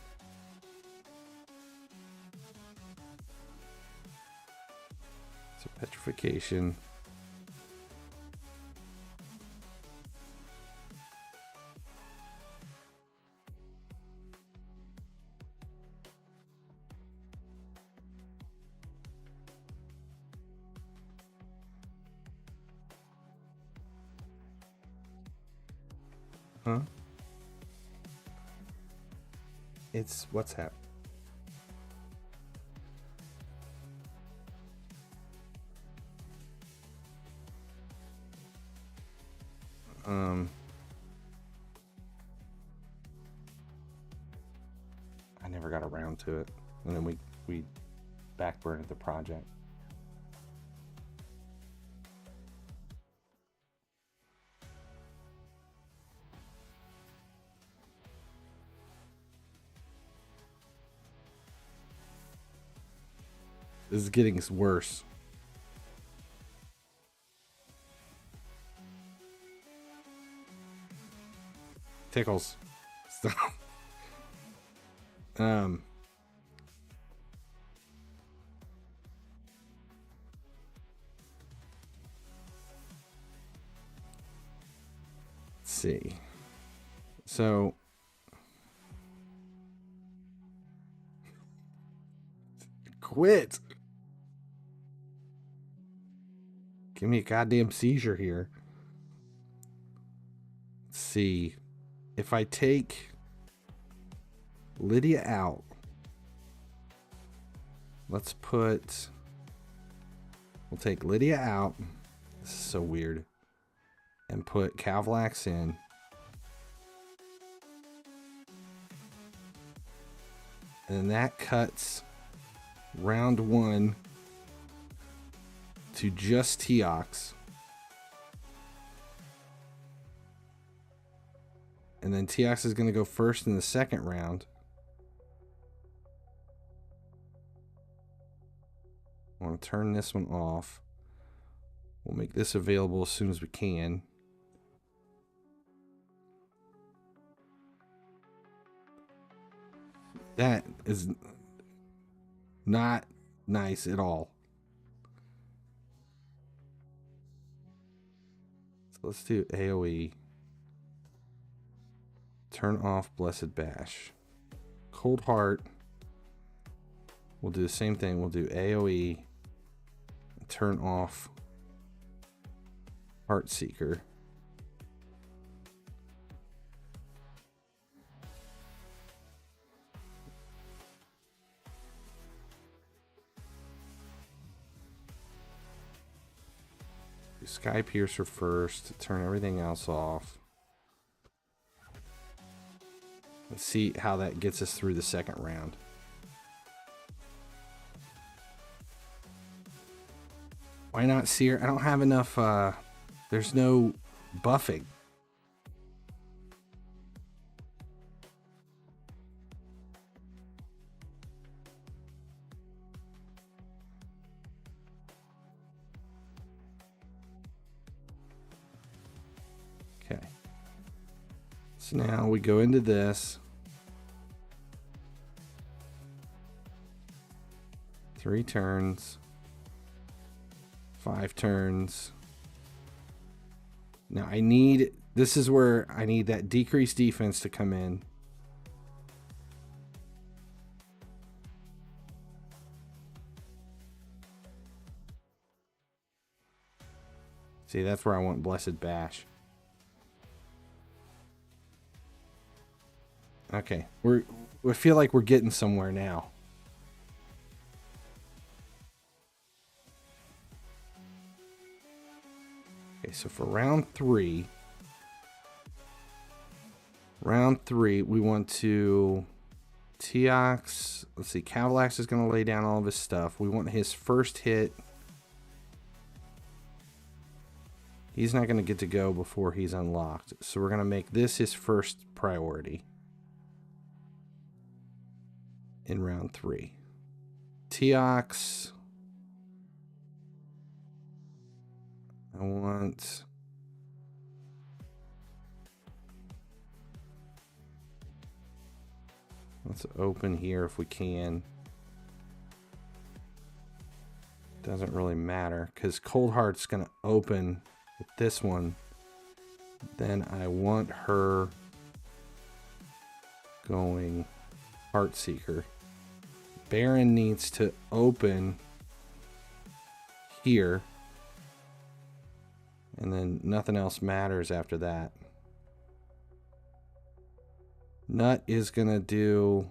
So petrification. Huh? It's what's happening? I never got around to it, and then we backburned the project. This is getting worse. Tickles. Stop. Let's see. So quit. Give me a goddamn seizure here. Let's see. If I take Lydia out, we'll take Lydia out. This is so weird. And put Calvalax in. And then that cuts round 1 to just Teox. And then Teox is going to go first in the second round. I want to turn this one off. We'll make this available as soon as we can. That is not nice at all. So let's do AoE. Turn off Blessed Bash. Cold Heart. We'll do the same thing. We'll do AoE. Turn off Heartseeker. Do Sky Piercer first. Turn everything else off. Let's see how that gets us through the second round. Why not Seer? I don't have enough, there's no buffing. So now we go into this. 3 turns. 5 turns. Now I need, this is where I need that decreased defense to come in. See, that's where I want Blessed Bash. Okay, we feel like we're getting somewhere now. Okay, so for round 3, we want to Teox. Let's see, Cavalax is going to lay down all of his stuff. We want his first hit. He's not going to get to go before he's unlocked. So we're going to make this his first priority in round 3. Teox. I want... Let's open here if we can. Doesn't really matter because Cold Heart's going to open with this one. Then I want her going Heartseeker. Baron needs to open here. And then nothing else matters after that. Nut is going to do...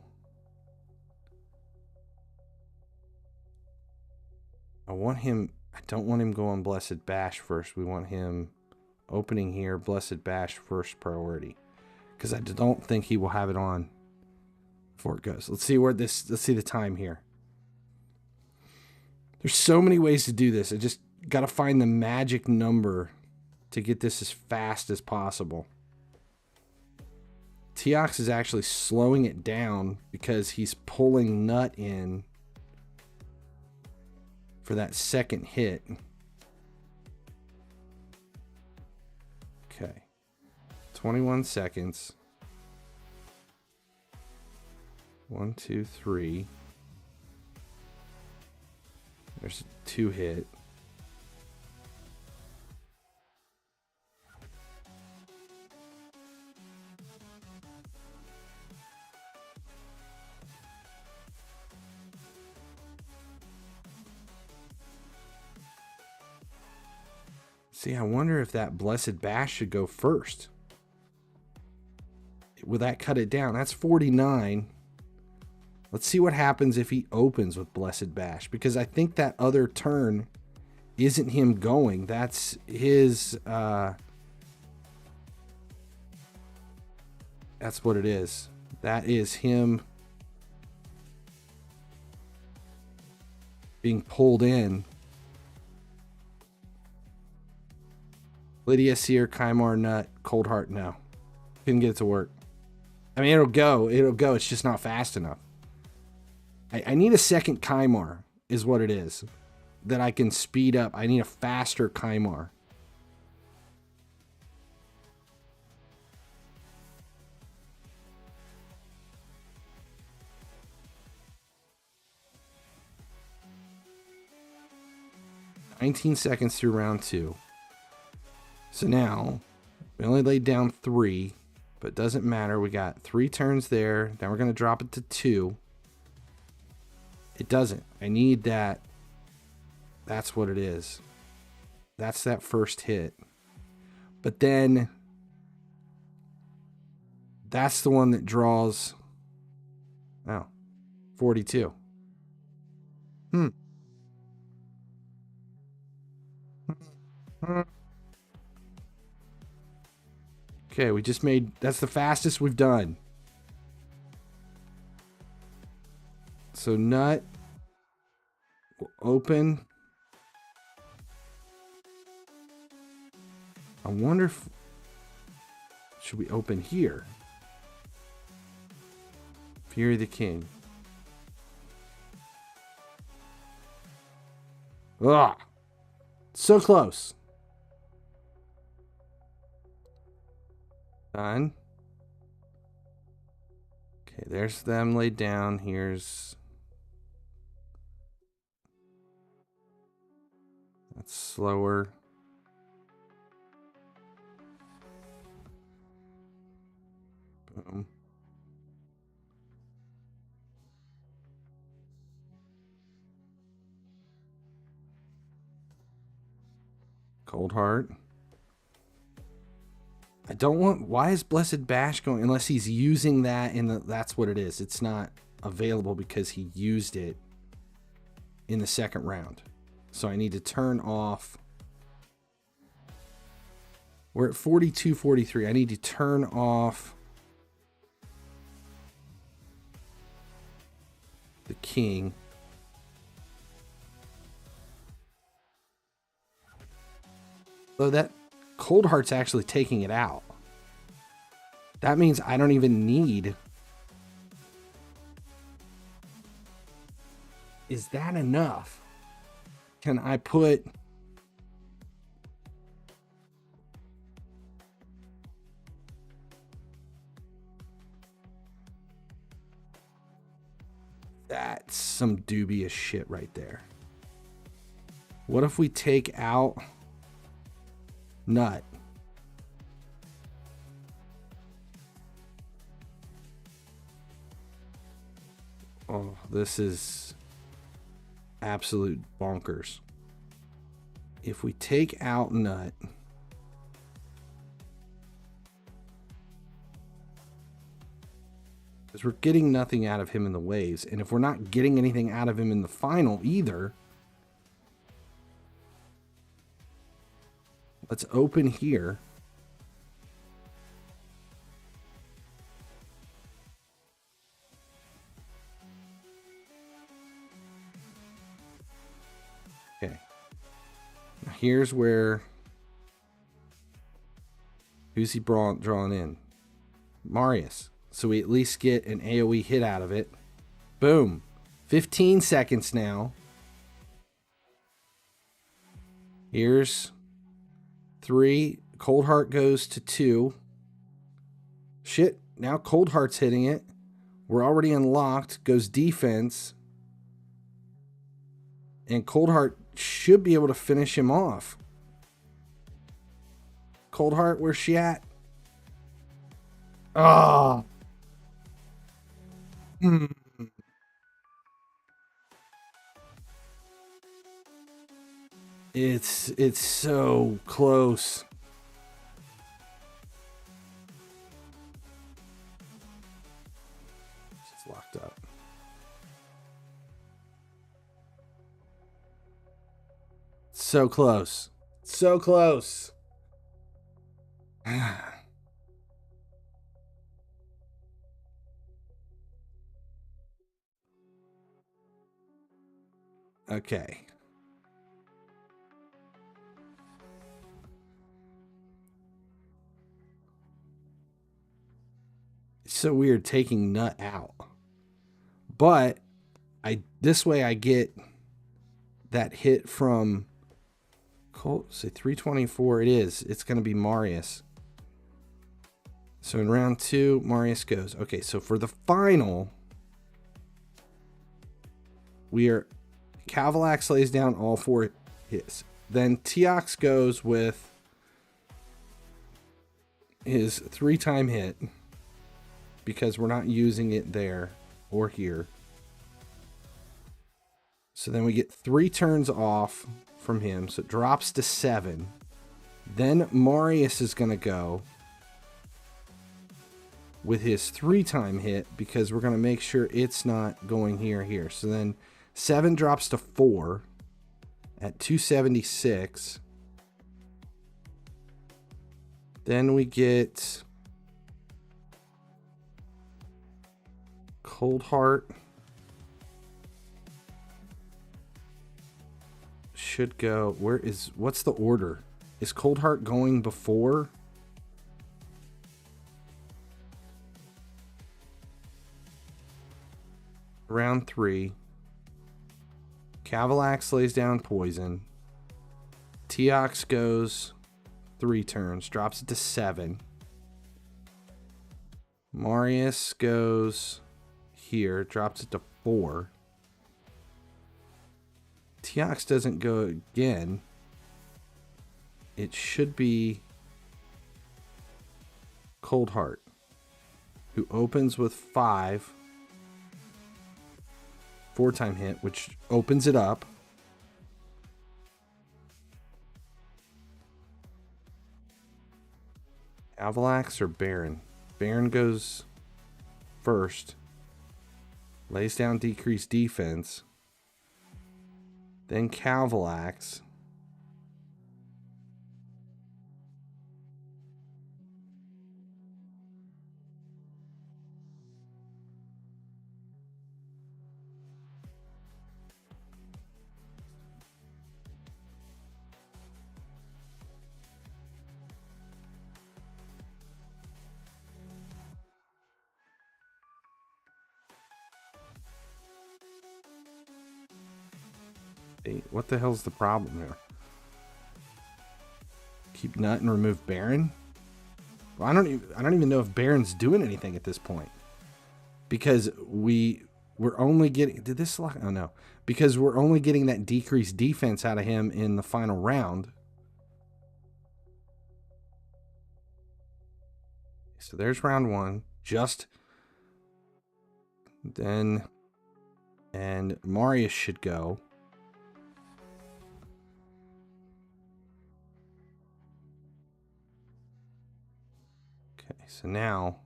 I don't want him going Blessed Bash first. We want him opening here, Blessed Bash first priority. Because I don't think he will have it on before it goes. Let's see the time here. There's so many ways to do this. I just got to find the magic number to get this as fast as possible. Teox is actually slowing it down because he's pulling Nut in for that second hit. Okay. 21 seconds. 1, 2, 3. There's a 2 hit. See, I wonder if that Blessed Bash should go first. Will that cut it down? That's 49. Let's see what happens if he opens with Blessed Bash. Because I think that other turn isn't him going. That's his... that's what it is. That is him being pulled in. Lydia, Seer, Kymar, Nut, Cold Heart, no. Couldn't get it to work. I mean, it'll go. It's just not fast enough. I need a second Kymar, is what it is. That I can speed up. I need a faster Kymar. "19 seconds through round 2. So now, we only laid down 3, but it doesn't matter. We got 3 turns there. Now we're going to drop it to 2. It doesn't. I need that. That's what it is. That's that first hit. But then, that's the one that draws... Oh, 42. Okay, we just made... That's the fastest we've done. So Nut will open. I wonder if... Should we open here? Fury the King. Ugh. So close. Done. Okay, there's them laid down. Here's... That's slower. Boom. Cold Heart. I don't want... Why is Blessed Bash going... Unless he's using that in the... That's what it is. It's not available because he used it in the second round. So I need to turn off... We're at 42-43. I need to turn off... the king. So that Cold Heart's actually taking it out. That means I don't even need... Is that enough? Can I put... That's some dubious shit right there. What if we take out Nut? Oh, this is absolute bonkers. If we take out Nut, because we're getting nothing out of him in the waves, and if we're not getting anything out of him in the final either, let's open here. Okay. Now here's where... Who's he drawing in? Marius. So we at least get an AoE hit out of it. Boom. 15 seconds now. Here's 3. Cold Heart goes to 2. Shit. Now Cold Heart's hitting it. We're already unlocked. Goes defense. And Cold Heart should be able to finish him off. Cold Heart, where's she at? Ah. It's so close. It's locked up. So close. So close. Okay. It's so weird taking Nut out. But this way I get that hit from Colt. Say 324 it is. It's going to be Marius. So in round 2, Marius goes. Okay, so for the final, we are... Calvalax lays down all 4 hits. Then Teox goes with his 3-time hit because we're not using it there or here. So then we get 3 turns off from him. So it drops to 7. Then Marius is going to go with his 3-time hit because we're going to make sure it's not going here or here. So then 7 drops to 4 at 276. Then we get Cold Heart. Should go. What's the order? Is Cold Heart going before? Round 3. Calvalax lays down poison. Teox goes 3 turns, drops it to 7. Marius goes here, drops it to 4. Teox doesn't go again. It should be Cold Heart, who opens with 5. 4-time hit, which opens it up. MYTHLAX or Baron? Baron goes first. Lays down decreased defense. Then MYTHLAX. What the hell's the problem here? Keep Nut and remove Baron? Well, I don't even know if Baron's doing anything at this point. Because we're only getting... Did this lock? Oh, no. Because we're only getting that decreased defense out of him in the final round. So there's round 1. Just... Then... And Marius should go. Okay, so now...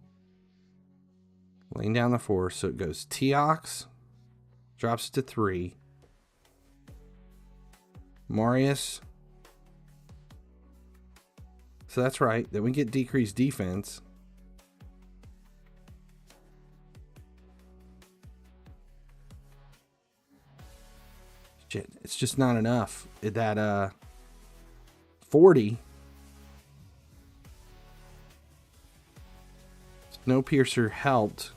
Laying down the 4, so it goes Teox, drops it to 3. Marius. So that's right. Then we get decreased defense. Shit, it's just not enough. That 40. Snowpiercer helped.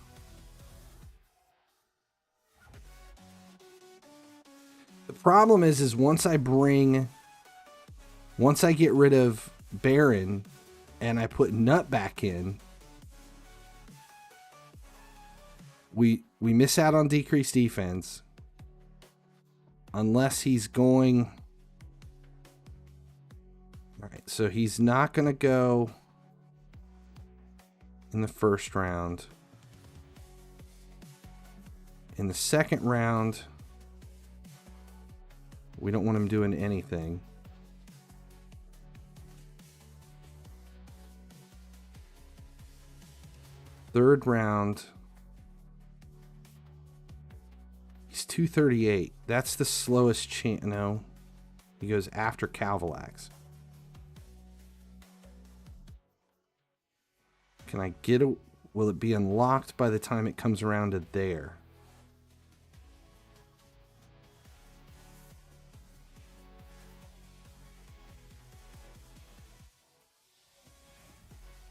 The problem is once I get rid of Baron and I put Nut back in, we miss out on decreased defense unless he's going. All right, so he's not going to go in the first round. In the second round, we don't want him doing anything. Third round, he's 238. That's the slowest chance. No, he goes after MYTHLAX. Can I get a... Will it be unlocked by the time it comes around to there?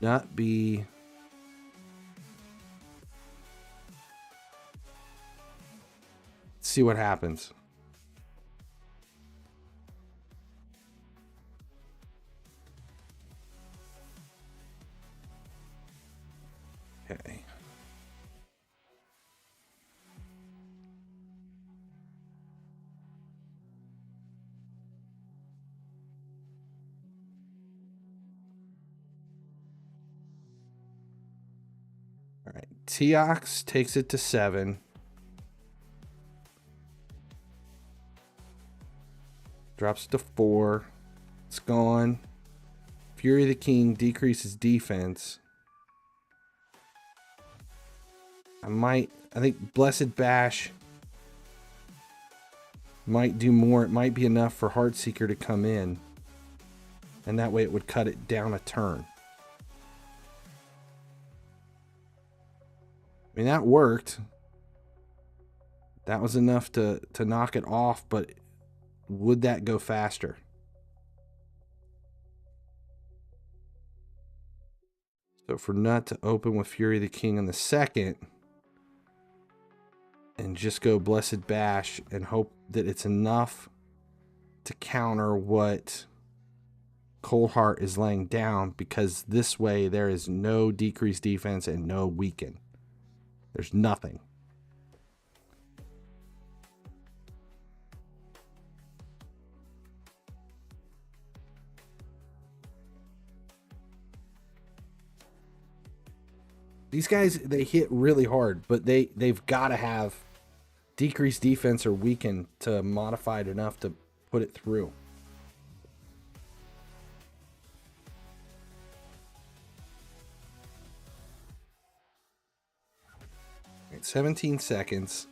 Not be... Let's see what happens. Okay. All right. Teox takes it to 7. Drops it to 4. It's gone. Fury of the King decreases defense. I think Blessed Bash might do more. It might be enough for Heartseeker to come in. And that way it would cut it down a turn. I mean, that worked. That was enough to knock it off, but would that go faster? So for Nut to open with Fury of the King in the second, and just go Blessed Bash and hope that it's enough to counter what Cold Heart is laying down, because this way there is no decreased defense and no weaken. There's nothing. These guys, they hit really hard, but they've got to have decreased defense or weaken to modify it enough to put it through. Right, 17 seconds.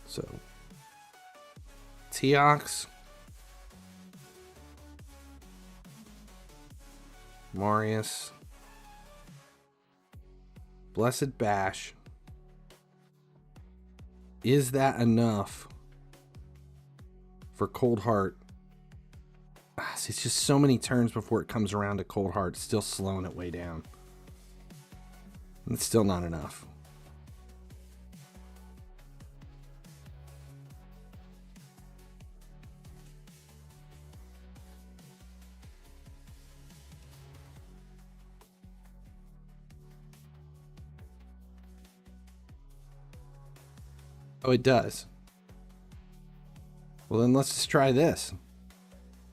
So, Teox, Marius, Blessed Bash. Is that enough for Cold Heart? It's just so many turns before it comes around to Cold Heart. It's still slowing it way down. It's still not enough. Oh, it does. Well, then let's just try this.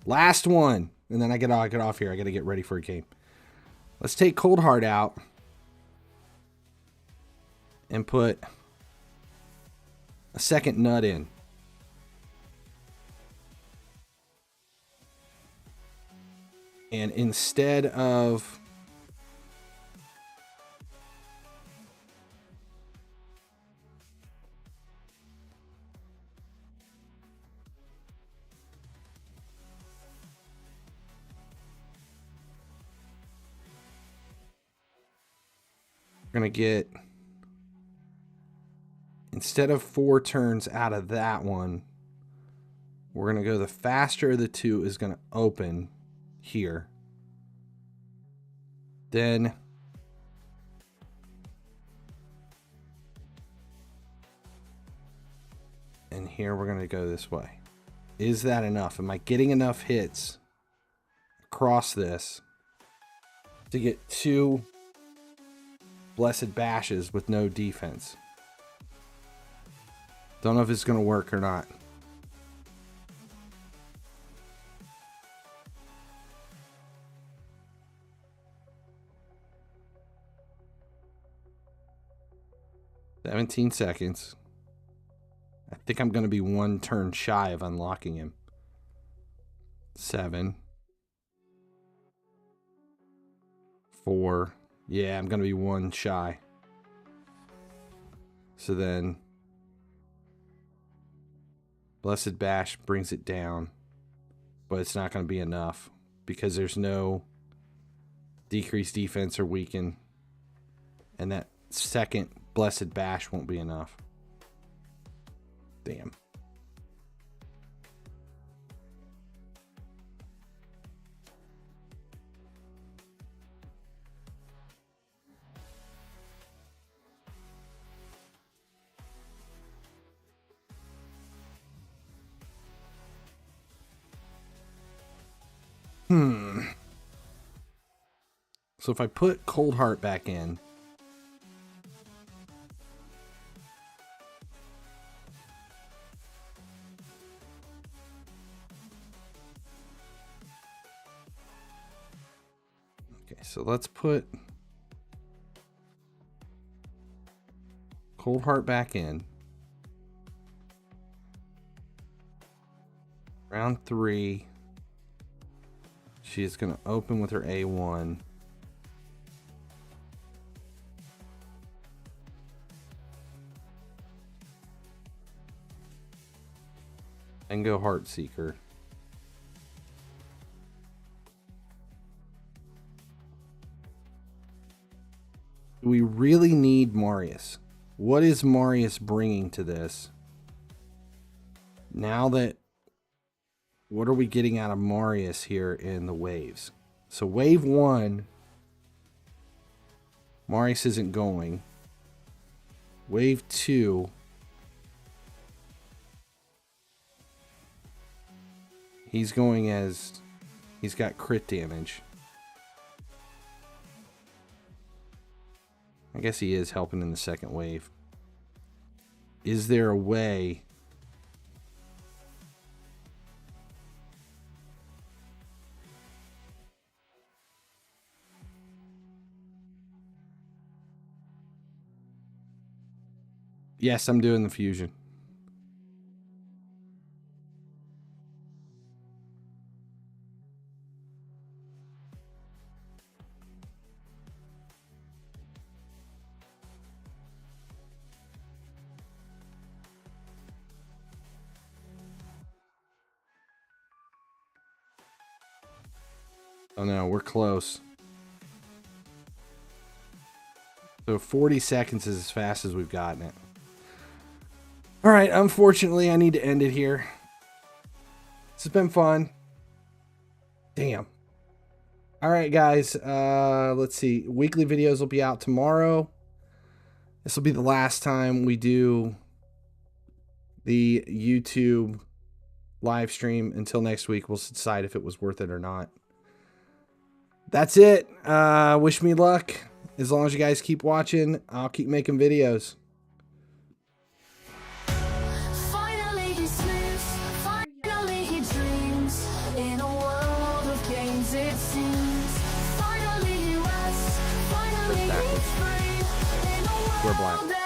Last one. And then I get off here. I got to get ready for a game. Let's take Cold Heart out. And put a second nut in. And instead of... we're going to get, instead of 4 turns out of that one, we're going to go the faster of the two is going to open here. Then and here we're going to go this way. Is that enough? Am I getting enough hits across this to get 2 Blessed Bashes with no defense? Don't know if it's going to work or not. "17 seconds. I think I'm going to be 1 turn shy of unlocking him. 7. 4. Yeah, I'm going to be 1 shy. So then Blessed Bash brings it down, but it's not going to be enough because there's no decreased defense or weaken, and that second Blessed Bash won't be enough. Damn. So if I put Cold Heart back in, okay, so let's put Cold Heart back in. Round 3. She is going to open with her A1. And go Heartseeker. Do we really need Marius? What is Marius bringing to this? Now that, what are we getting out of Marius here in the waves? So wave 1, Marius isn't going. Wave 2, he's going as, he's got crit damage. I guess he is helping in the second wave. Is there a way Yes, I'm doing the fusion. Oh no, we're close. So 40 seconds is as fast as we've gotten it. All right, unfortunately, I need to end it here. This has been fun. Damn. All right, guys. Let's see. Weekly videos will be out tomorrow. This will be the last time we do the YouTube live stream until next week. We'll decide if it was worth it or not. That's it. Wish me luck. As long as you guys keep watching, I'll keep making videos. Finally he sleeps, finally he dreams. In a world of games it seems. Finally he rests, finally he's free. In a We're world black. that